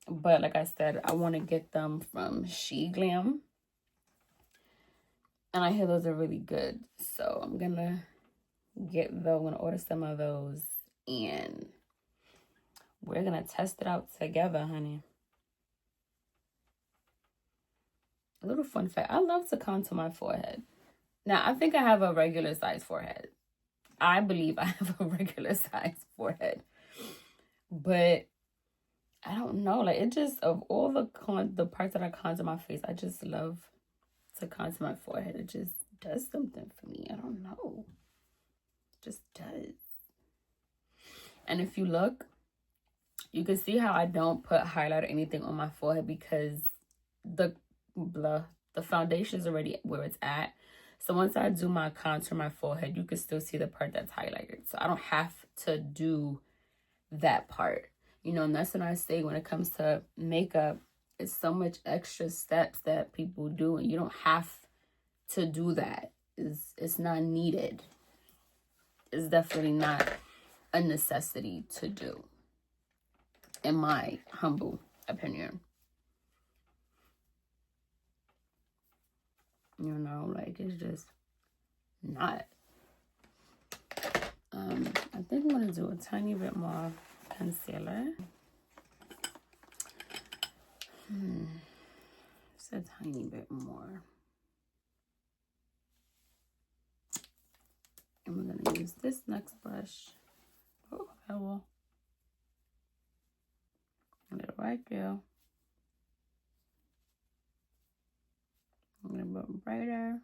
But like I said, I want to get them from Glam. And I hear those are really good. So I'm going to I'm going to order some of those. And we're going to test it out together, honey. A little fun fact. I love to contour my forehead. Now, I think I have a regular size forehead. I believe I have a regular size forehead, but I don't know, like, it just, of all the parts that I contour my face, I just love to contour my forehead. It just does something for me. I don't know. It just does. And if you look, you can see how I don't put highlight or anything on my forehead because the foundation is already where it's at. So once I do my contour, my forehead, you can still see the part that's highlighted. So I don't have to do that part. You know, and that's what I say when it comes to makeup. It's so much extra steps that people do, and you don't have to do that. It's not needed. It's definitely not a necessity to do, in my humble opinion. You know, like, it's just not. I think I'm gonna do a tiny bit more concealer. Just a tiny bit more. And we're gonna use this next brush. Oh, hello. A little right there. I'm gonna put brighter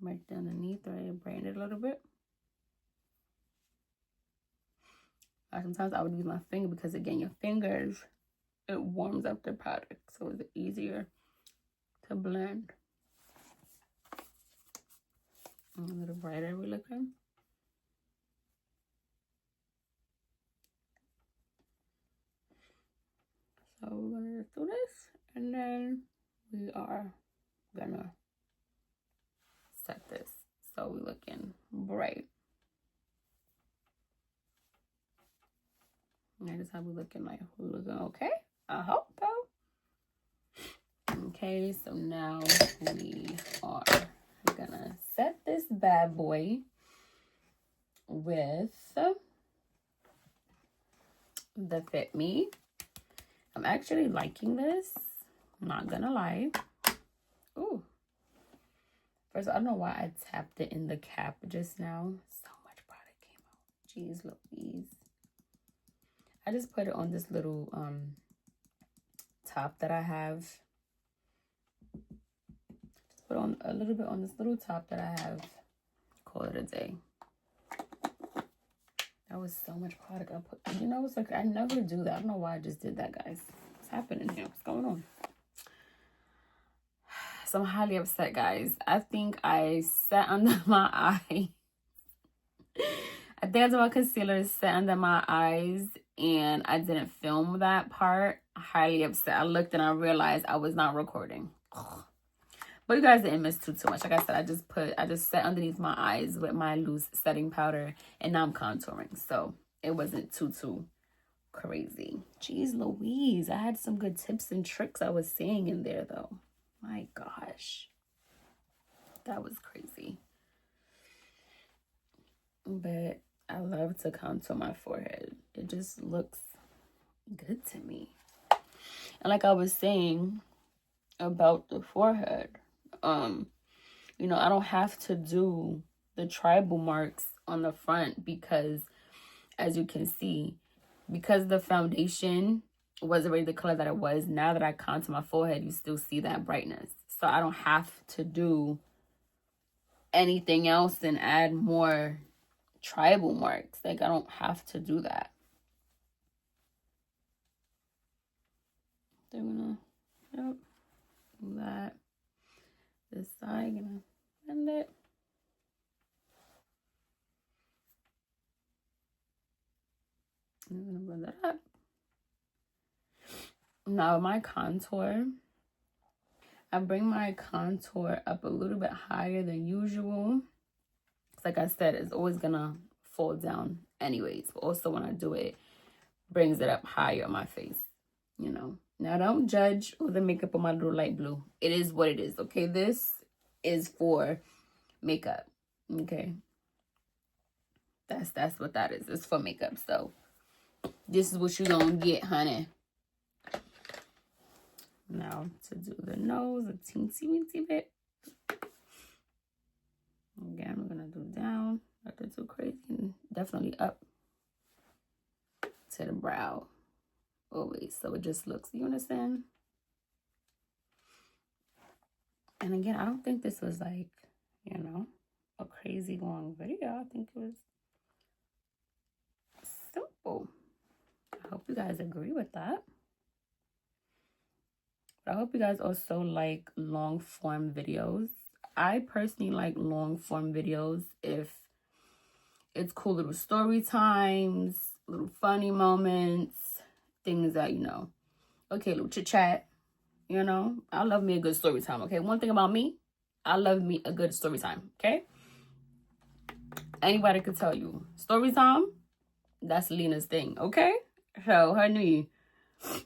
right underneath, right? Brighten it a little bit. Sometimes I would use my finger because, again, your fingers, it warms up the product, so it's easier to blend. A little brighter we looking. So we're gonna just do this, and then we are gonna set this so we're looking bright. And that's how we're looking, like, we're looking okay. I hope so. Okay, so now we are gonna set this bad boy with the Fit Me. I'm actually liking this. I'm not gonna lie. Ooh. First, I don't know why I tapped it in the cap just now. So much product came out. Jeez Louise. I just put it on this little top that I have. Just put on a little bit on this little top that I have. Call it a day. That was so much product I put. You know, it's like I never do that. I don't know why I just did that, guys. What's happening here? What's going on? So I'm highly upset, guys. I think I set under my eye. I think I did my concealer set under my eyes and I didn't film that part. Highly upset. I looked and I realized I was not recording. Ugh. But you guys didn't miss too much. Like I said, I just set underneath my eyes with my loose setting powder and now I'm contouring. So it wasn't too crazy. Jeez Louise. I had some good tips and tricks I was saying in there though. My gosh. That was crazy. But I love to contour my forehead. It just looks good to me. And like I was saying about the forehead, you know, I don't have to do the tribal marks on the front because, as you can see, because the foundation was already the color that it was, now that I contour my forehead, you still see that brightness. So I don't have to do anything else and add more tribal marks. Like, I don't have to do that. They're gonna, yep, do that. This side, gonna bend it. I'm gonna blend that up. Now my contour, I bring my contour up a little bit higher than usual. Like I said, it's always gonna fall down anyways. But also when I do it, brings it up higher on my face, you know. Now don't judge all the makeup on my little light blue. It is what it is, okay? This is for makeup, okay? That's what that is. It's for makeup. So this is what you gonna get, honey. Now to do the nose, a teensy weensy bit. Again, we're gonna do down Nothing too crazy. And definitely up to the brow. Always. So it just looks, you understand? And again, I don't think this was like, you know, a crazy long video. I think it was simple. I hope you guys agree with that. But I hope you guys also like long form videos. I personally like long form videos if it's cool little story times, little funny moments, things that, you know, okay, little chit chat, you know. I love me a good story time, okay? One thing about me, I love me a good story time, okay? Anybody could tell you, story time, that's Lena's thing, okay? So, honey,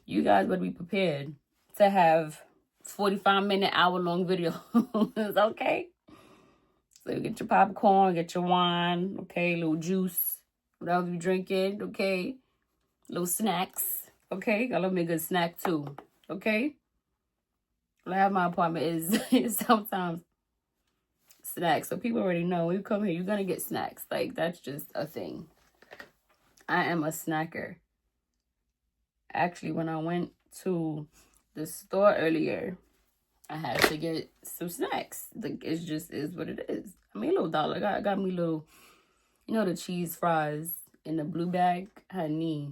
you guys better be prepared to have 45-minute, hour-long videos, okay? So you get your popcorn, get your wine, okay? Little juice, whatever you drinking, okay? Little snacks, okay? I love me a good snack too, okay? What I have my apartment is sometimes snacks. So people already know when you come here, you're going to get snacks. Like, that's just a thing. I am a snacker. Actually, when I went to the store earlier, I had to get some snacks. Like, it just is what it is. I mean, $1. I got me little, you know, the cheese fries in the blue bag. Honey,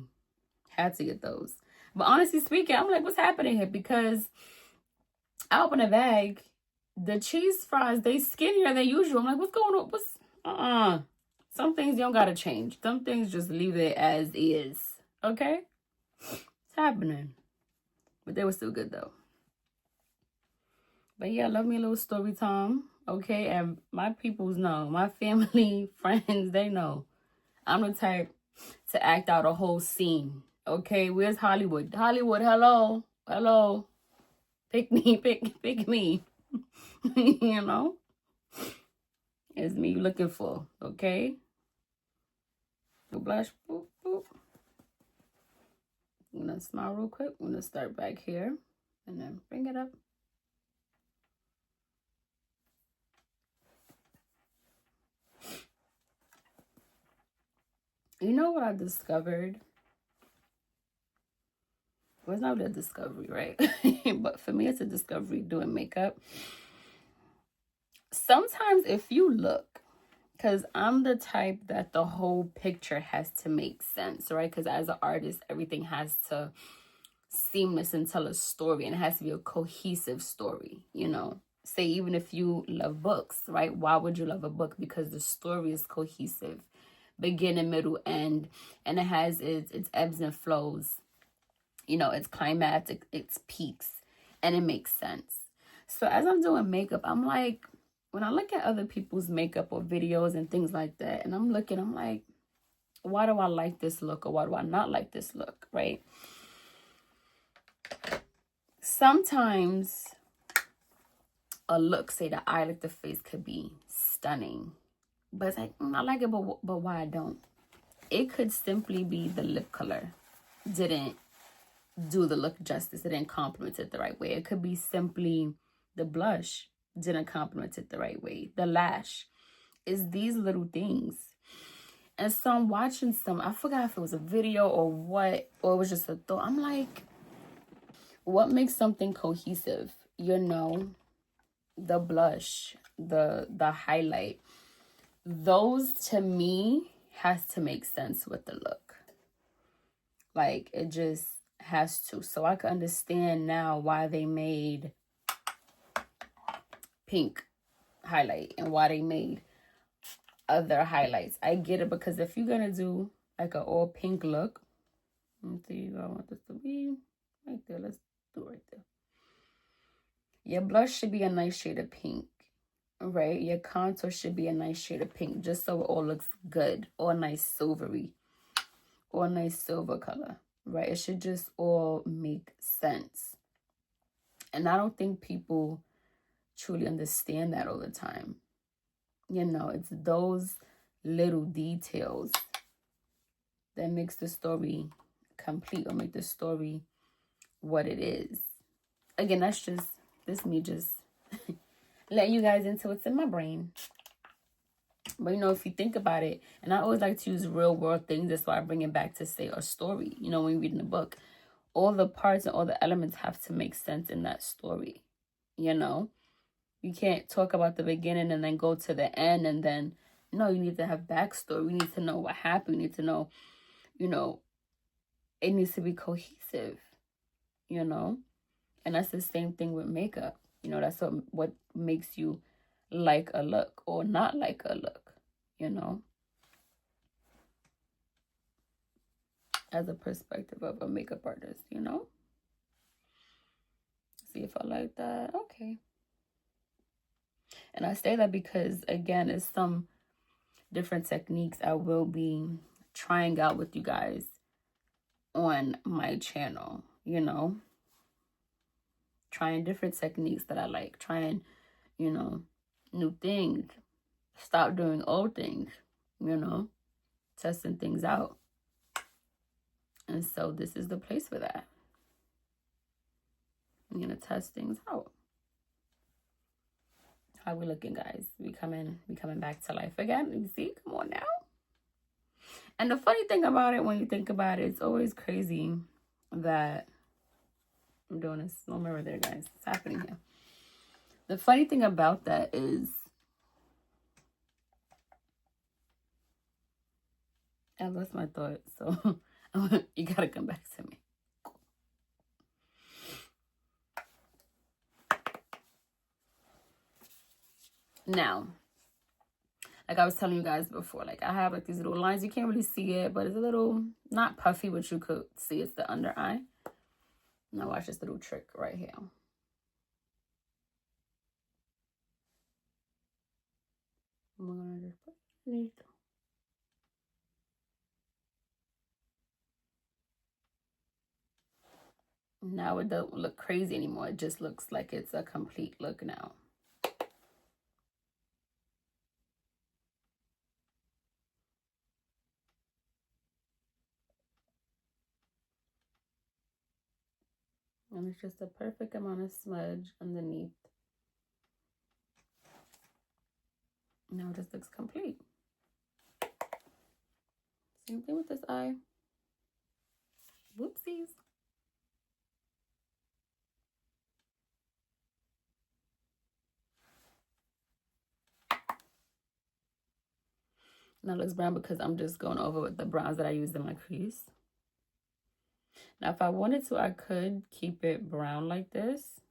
had to get those. But honestly speaking, I'm like, what's happening here? Because I open a bag, the cheese fries, they skinnier than usual. I'm like, what's going on? What's, some things you don't gotta change. Some things just leave it as is. Okay? It's happening. But they were still good though. But yeah, love me a little story time. Okay? And my peoples know. My family, friends, they know. I'm the type to act out a whole scene. Okay? Where's Hollywood? Hollywood, hello. Hello. Pick me, pick me. You know? It's me looking for, okay? The blush, boop, boop. I'm gonna smile real quick. I'm gonna start back here and then bring it up. You know what I discovered? Well, it's not a discovery, right? But for me, it's a discovery doing makeup. Sometimes if you look, because I'm the type that the whole picture has to make sense, right? Because as an artist, everything has to seamless and tell a story, and it has to be a cohesive story, you know. Say even if you love books, right? Why would you love a book? Because the story is cohesive, beginning, middle, end, and it has its ebbs and flows, you know, its climatic, its peaks, and it makes sense. So as I'm doing makeup, I'm like, when I look at other people's makeup or videos and things like that, and I'm like, why do I like this look, or why do I not like this look, right? Sometimes a look, say the eye, like the face, could be stunning, but it's like, I like it, but why I don't? It could simply be the lip color didn't do the look justice. It didn't complement it the right way. It could be simply the blush didn't complement it the right way. The lash is these little things. And so I'm watching I forgot if it was a video or what, or it was just a thought. I'm like, what makes something cohesive? You know, the blush, the highlight, those to me has to make sense with the look. Like, it just has to. So I can understand now why they made pink highlight and why they made other highlights. I get it, because if you're gonna do like an all pink look, let me see, I want this to be right there. Let's do it right there. Your blush should be a nice shade of pink, right? Your contour should be a nice shade of pink, just so it all looks good, or nice silvery, or a nice silver color, right? It should just all make sense. And I don't think people truly understand that all the time. You know, it's those little details that makes the story complete, or make the story what it is. Again, that's me just letting you guys into what's in my brain. But, you know, if you think about it, and I always like to use real world things. That's why I bring it back to say a story. You know, when you're reading a book, all the parts and all the elements have to make sense in that story. You know, you can't talk about the beginning and then go to the end. And then, no, you need to have backstory. We need to know what happened. We need to know, you know, it needs to be cohesive, you know. And that's the same thing with makeup. You know, that's what makes you like a look or not like a look, you know, as a perspective of a makeup artist, you know. See if I like that. Okay. And I say that because, again, it's some different techniques I will be trying out with you guys on my channel, you know. Trying different techniques that I like. Trying, you know, new things. Stop doing old things, you know. Testing things out. And so this is the place for that. I'm going to test things out. How we looking, guys? We coming back to life again. You see? Come on now. And the funny thing about it, when you think about it, it's always crazy that I'm doing this. No mirror there, guys. It's happening here. The funny thing about that is I lost my thought, so you gotta come back to me. Now, like I was telling you guys before, like I have like these little lines. You can't really see it, but it's a little, not puffy, but you could see it's the under eye. Now watch this little trick right here. I'm gonna just put it underneath. Now it doesn't look crazy anymore. It just looks like it's a complete look now. And it's just a perfect amount of smudge underneath. Now it just looks complete. Same thing with this eye. Whoopsies. Now it looks brown because I'm just going over with the browns that I used in my crease. Now, if I wanted to, I could keep it brown like this.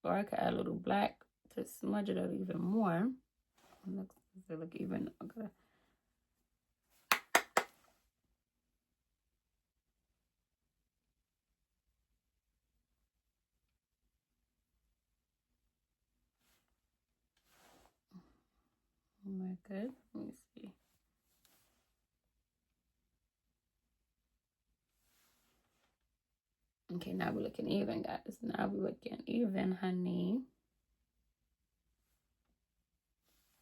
Or I could add a little black to smudge it out even more. Does it look even? Okay. Am I good? Let me see. Okay, now we're looking even, guys. Now we're looking even, honey.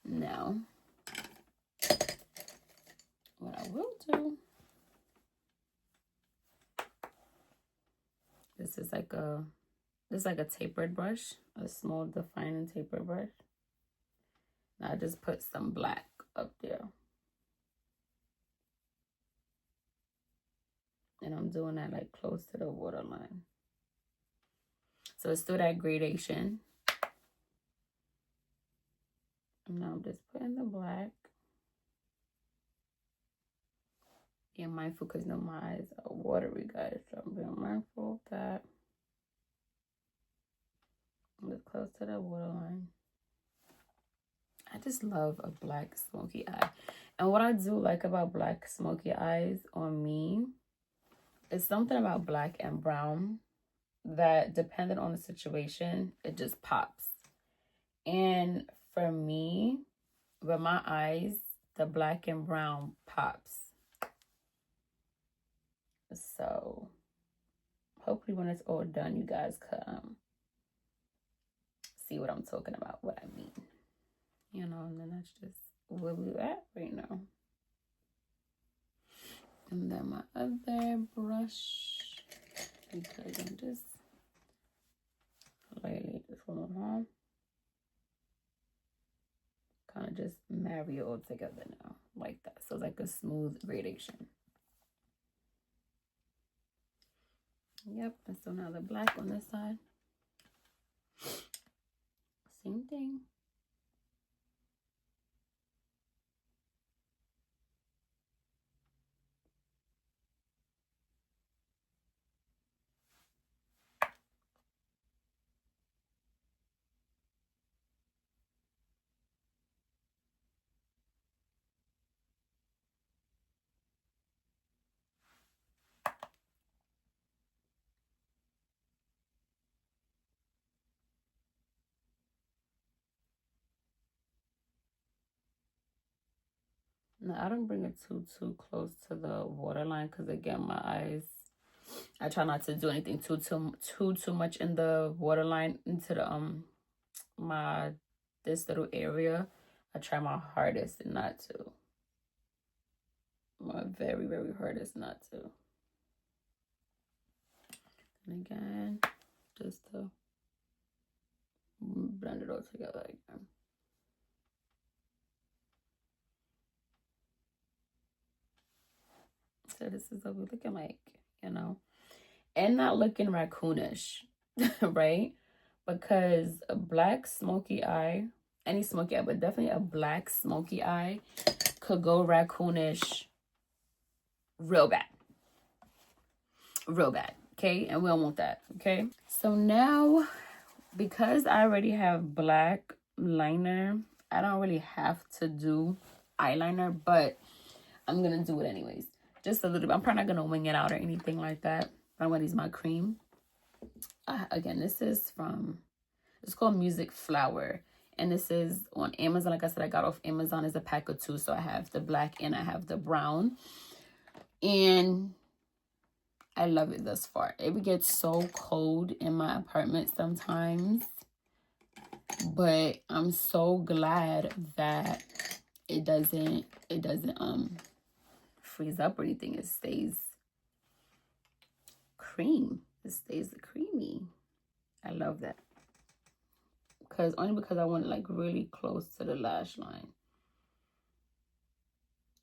Now, what I will do, this is like a tapered brush, a small defining tapered brush. Now I just put some black up there. And I'm doing that like close to the waterline. So it's still that gradation. And now I'm just putting the black. Being mindful because you know my eyes are watery, guys. So I'm being mindful of that. I'm just close to the waterline. I just love a black smoky eye. And what I do like about black smoky eyes on me is something about black and brown that, depending on the situation, it just pops. And for me, with my eyes, the black and brown pops. So hopefully when it's all done, you guys could see what I'm talking about, what I mean. You know, and then that's just where we're at right now. And then my other brush, because I'm just lightly this one on. kind of just marry it all together now, like that. So it's like a smooth gradation. Yep, and so now the black on this side. Same thing. Now, I don't bring it too close to the waterline because, again, my eyes, I try not to do anything too much in the waterline into the this little area. I try my hardest not to. My very, very hardest not to. And again, just to blend it all together again. So this is what we're looking like, you know, and not looking raccoonish, right? Because a black smoky eye, any smoky eye, but definitely a black smoky eye could go raccoonish real bad. Real bad, okay? And we don't want that, okay? So now, because I already have black liner, I don't really have to do eyeliner, but I'm gonna do it anyways. Just a little bit. I'm probably not gonna wing it out or anything like that. I'm gonna use my cream. Again, this is from, it's called Music Flower. And this is on Amazon. Like I said, I got off Amazon as a pack of 2. So I have the black and I have the brown. And I love it thus far. It would get so cold in my apartment sometimes. But I'm so glad that it doesn't freeze up or anything. It stays cream. It stays creamy. I love that. Only because I want it like really close to the lash line.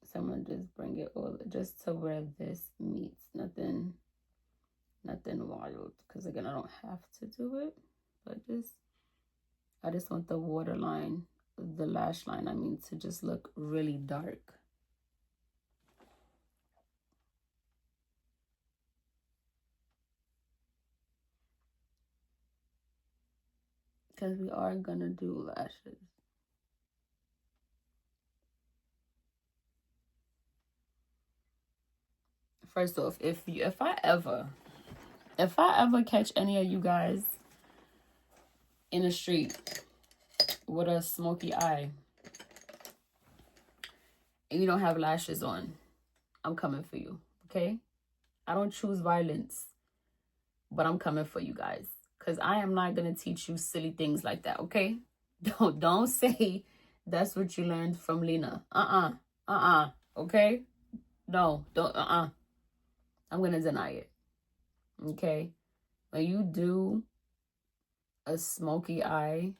So I'm gonna just bring it all just to where this meets. Nothing wild. Because again, I don't have to do it. But I just want the waterline, the lash line, I mean, to just look really dark. Because we are gonna do lashes. First off, if I ever catch any of you guys in the street with a smoky eye and you don't have lashes on, I'm coming for you, okay? I don't choose violence, but I'm coming for you guys. Because I am not going to teach you silly things like that, okay? Don't say that's what you learned from Lena. Okay? No, don't, I'm going to deny it, okay? When you do a smoky eye,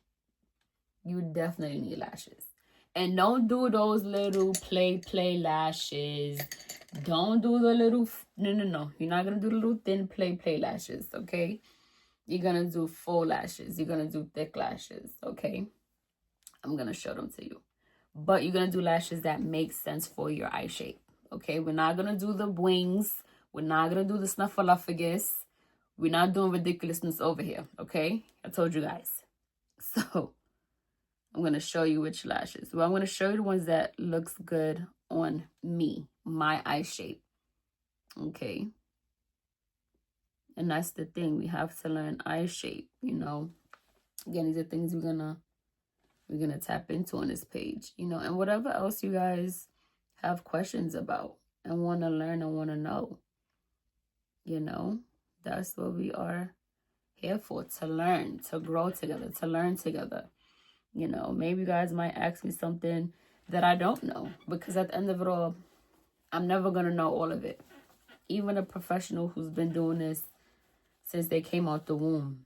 you definitely need lashes. And don't do those little play lashes. Don't do the little, no. You're not going to do the little thin play lashes, okay? You're going to do full lashes. You're going to do thick lashes, okay? I'm going to show them to you. But you're going to do lashes that make sense for your eye shape, okay? We're not going to do the wings. We're not going to do the snuffleupagus. We're not doing ridiculousness over here, okay? I told you guys. So I'm going to show you which lashes. Well, I'm going to show you the ones that looks good on me, my eye shape, okay? And that's the thing. We have to learn eye shape, you know. Again, these are things we're gonna tap into on this page, you know. And whatever else you guys have questions about and want to learn and want to know, you know, that's what we are here for, to learn, to grow together, to learn together. You know, maybe you guys might ask me something that I don't know, because at the end of it all, I'm never gonna know all of it. Even a professional who's been doing this since they came out the womb,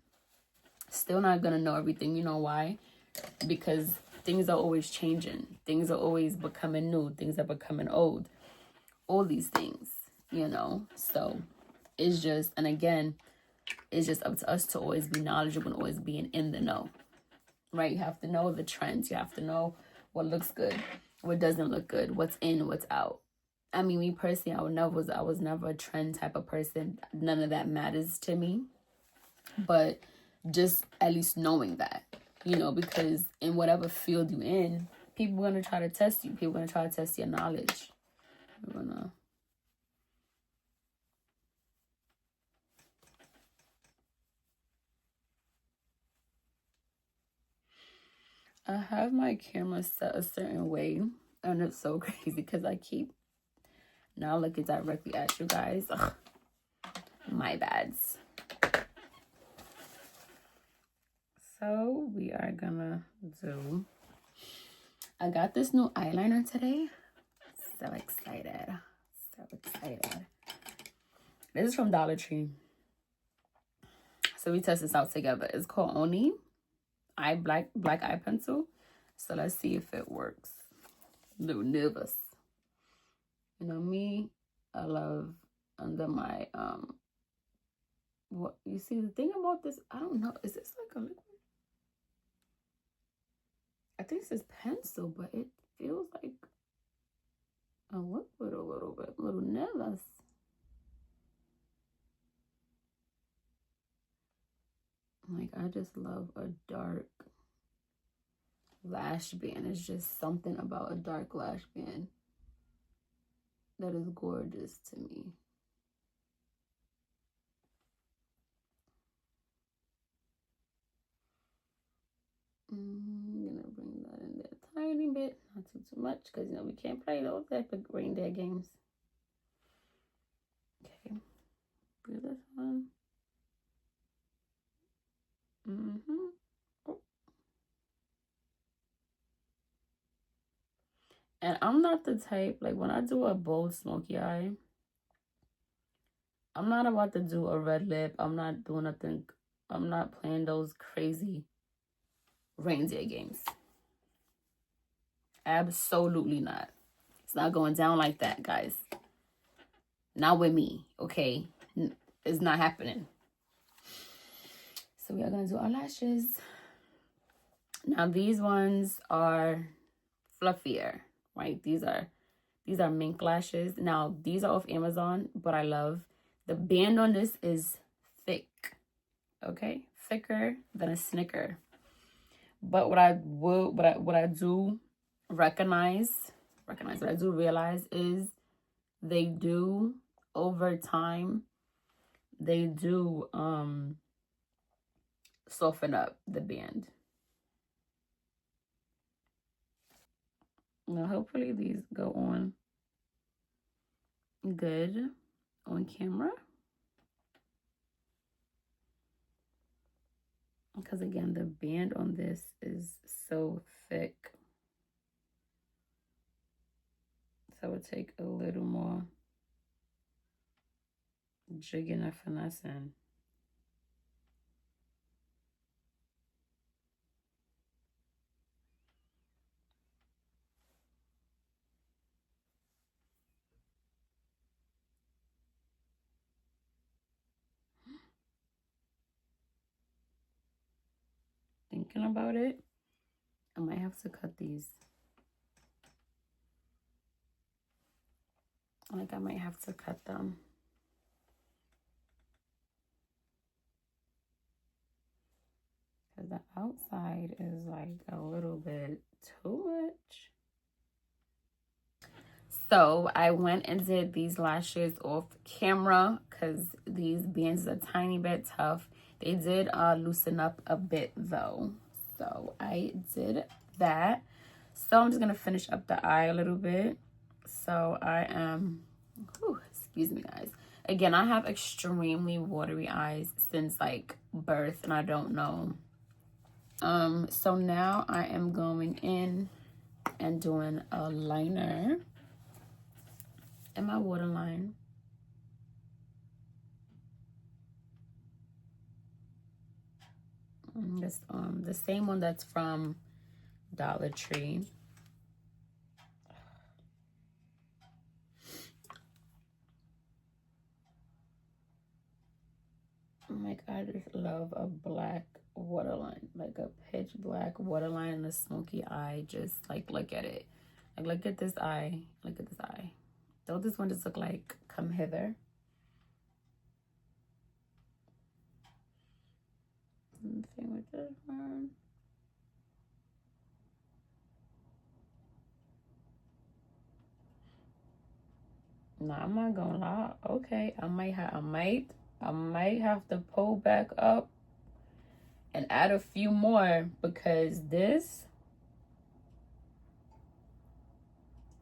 still not gonna know everything. You know why? Because things are always changing. Things are always becoming new. Things are becoming old. All these things, you know. So it's just, and again, it's just up to us to always be knowledgeable and always being in the know, right? You have to know the trends. You have to know what looks good, what doesn't look good, what's in, what's out. I mean, me personally, I was never a trend type of person. None of that matters to me. But just at least knowing that, you know, because in whatever field you're in, people are going to try to test you. People are going to try to test your knowledge. I have my camera set a certain way, and it's so crazy because I keep now looking directly at you guys. Ugh, my bads. So we are gonna do, I got this new eyeliner today. So excited. So excited. This is from Dollar Tree. So we test this out together. It's called Oni black eye pencil. So let's see if it works. A little nervous. You know me, I love under my what you see the thing about this, I don't know, is this like a liquid? I think this is pencil, but it feels like a liquid a little bit, a little nervous. Like, I just love a dark lash band. It's just something about a dark lash band that is gorgeous to me. I'm gonna bring that in there a tiny bit, not too much, because you know we can't play those type of reindeer games. Okay, do this one. Oh. And I'm not the type, like when I do a bold smoky eye, I'm not about to do a red lip. I'm not doing nothing. I'm not playing those crazy reindeer games. Absolutely not. It's not going down like that, guys. Not with me, okay? It's not happening. So we are going to do our lashes. Now these ones are fluffier, right? These are mink lashes. Now these are off Amazon, but I love the band on this is thick, okay? Thicker than a Snicker. But what I do recognize, what I do realize is they do, over time, they do soften up the band. Now hopefully these go on good on camera. Because again, the band on this is so thick. So it would take a little more jigging and finessing. Thinking about it, I might have to cut these. Like I might have to cut them. Because the outside is like a little bit too much. So I went and did these lashes off camera because these bands are a tiny bit tough. They did loosen up a bit though. So I did that. So I'm just going to finish up the eye a little bit. So I am, excuse me guys. Again, I have extremely watery eyes since like birth and I don't know. So now I am going in and doing a liner in my waterline. This the same one that's from Dollar Tree. Like, I just love a black waterline, like a pitch black waterline and a smoky eye. Just like, look at it. Like, look at this eye. Look at this eye. Don't this one just look like come hither? Same with this one. No, I'm not gonna lie. Okay, I might have to pull back up and add a few more, because this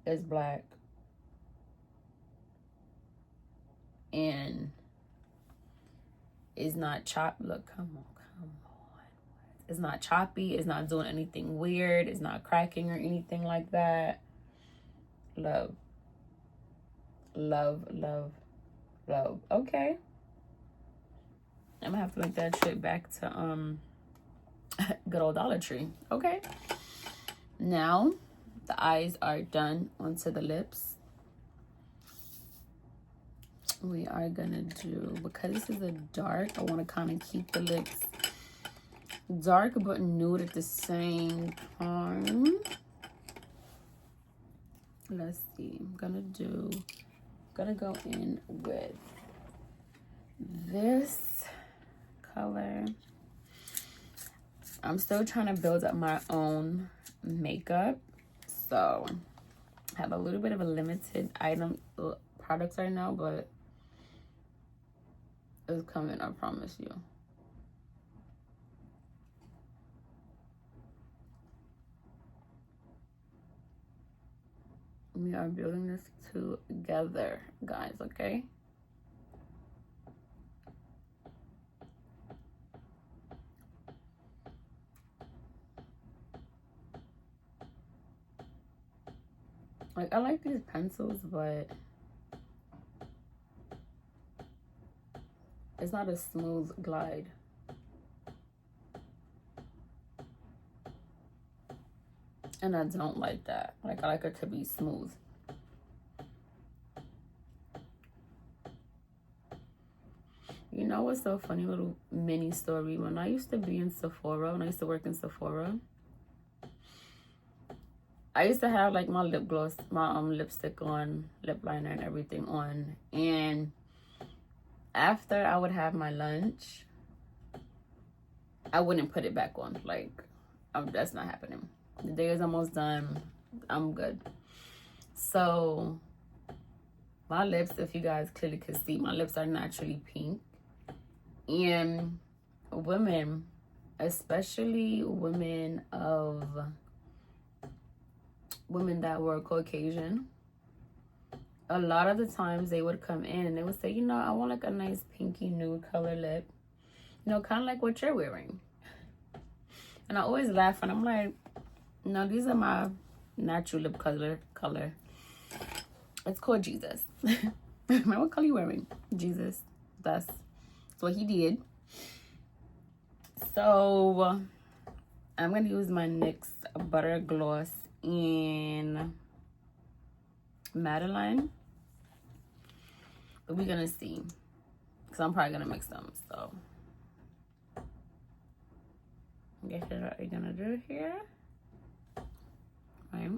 is black and it's not chopped. Look, come on. It's not choppy. It's not doing anything weird. It's not cracking or anything like that. Love. Love, love, love. Okay. I'm gonna have to make that trip back to good old Dollar Tree. Okay. Now the eyes are done. Onto the lips. We are gonna do, because this is a dark, I want to kind of keep the lips dark but nude at the same time. Let's see. I'm gonna go in with this color. I'm still trying to build up my own makeup, so I have a little bit of a limited item products right now, but it's coming, I promise you. We are building this together, guys, okay? Like, I like these pencils, but it's not a smooth glide. And I don't like that. Like, I like it to be smooth. You know what's so funny? Little mini story. When I used to be in Sephora, when I used to work in Sephora, I used to have like my lip gloss, my lipstick on, lip liner and everything on. And after I would have my lunch, I wouldn't put it back on. Like, that's not happening. The day is almost done. I'm good. So my lips, if you guys clearly can see, my lips are naturally pink. And women, especially women that were Caucasian, a lot of the times they would come in and they would say, you know, I want like a nice pinky nude color lip, you know, kind of like what you're wearing. And I always laugh and I'm like, no, these are my natural lip color. It's called Jesus. What color you wearing? Jesus. That's what he did. So I'm gonna use my NYX Butter Gloss in Maybelline. But we're gonna see, because I'm probably gonna mix them. So guess what we're gonna do here. Right.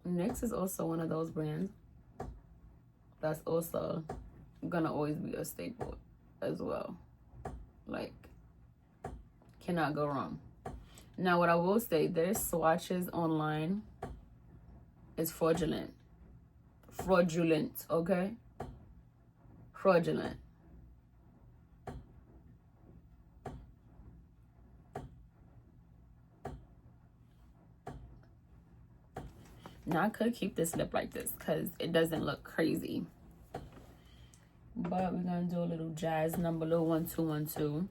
NYX is also one of those brands that's also gonna always be a staple as well. Like, cannot go wrong. Now, what I will say, their swatches online is fraudulent. Fraudulent, okay? Fraudulent. Now, I could keep this lip like this because it doesn't look crazy. But we're going to do a little jazz number, little 1 2 1 2.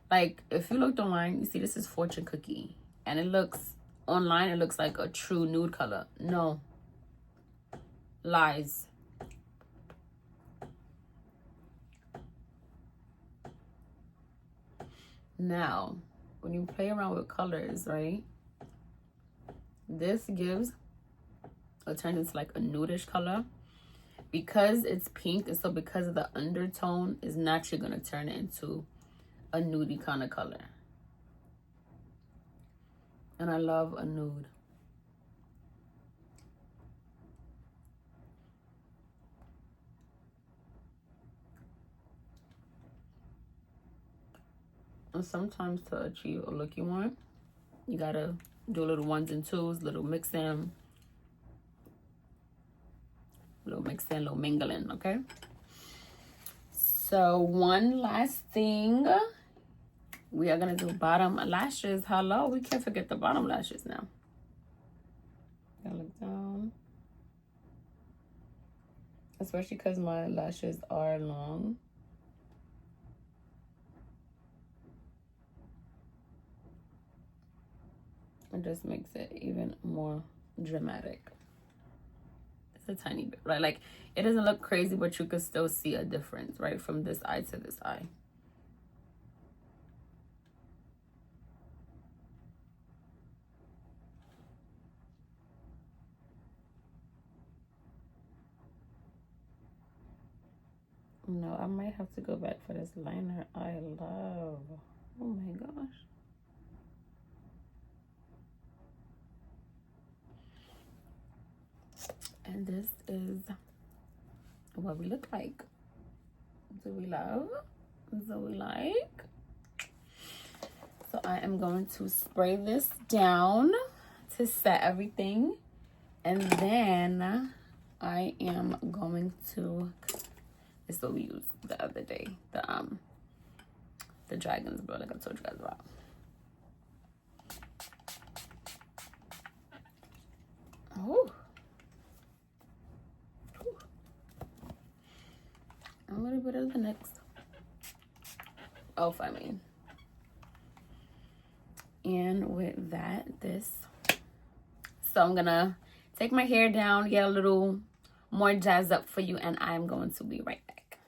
Like, if you looked online, you see this is Fortune Cookie. And it looks, online, it looks like a true nude color. No. Lies. Now, when you play around with colors, right? This gives, it turns into like a nudish color. Because it's pink, and so because of the undertone, is naturally going to turn it into a nudie kind of color. And I love a nude. And sometimes to achieve a look you want, you gotta do little ones and twos, little mixing, little mingling, okay? So one last thing, we are gonna do bottom lashes. Hello, we can't forget the bottom lashes now. Gotta look down. Especially because my lashes are long. It just makes it even more dramatic. It's a tiny bit, right? Like, it doesn't look crazy, but you could still see a difference, right? From this eye to this eye. No, I might have to go back for this liner I love. Oh my gosh. And this is what we look like. Do we love? Do we like? So I am going to spray this down to set everything. And then I am going to, this is what we used the other day. The Dragon's Blood, like I told you guys about. Oh. A little bit of the next. E.L.F, I mean. And with that, this. So I'm gonna take my hair down, get a little more jazzed up for you, and I'm going to be right back.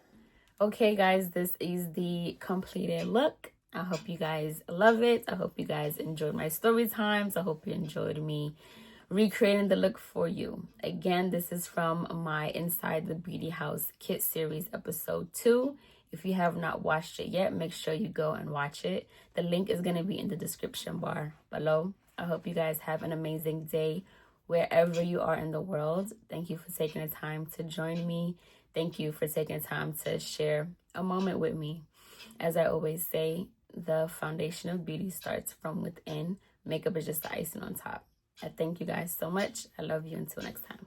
Okay, guys, this is the completed look. I hope you guys love it. I hope you guys enjoyed my story times. I hope you enjoyed me recreating the look for you. Again, this is from my Inside the Beauty Haus Kit Series episode 2. If you have not watched it yet, make sure you go and watch it. The link is going to be in the description bar below. I hope you guys have an amazing day wherever you are in the world. Thank you for taking the time to join me. Thank you for taking the time to share a moment with me. As I always say, the foundation of beauty starts from within. Makeup is just the icing on top. I thank you guys so much. I love you. Until next time.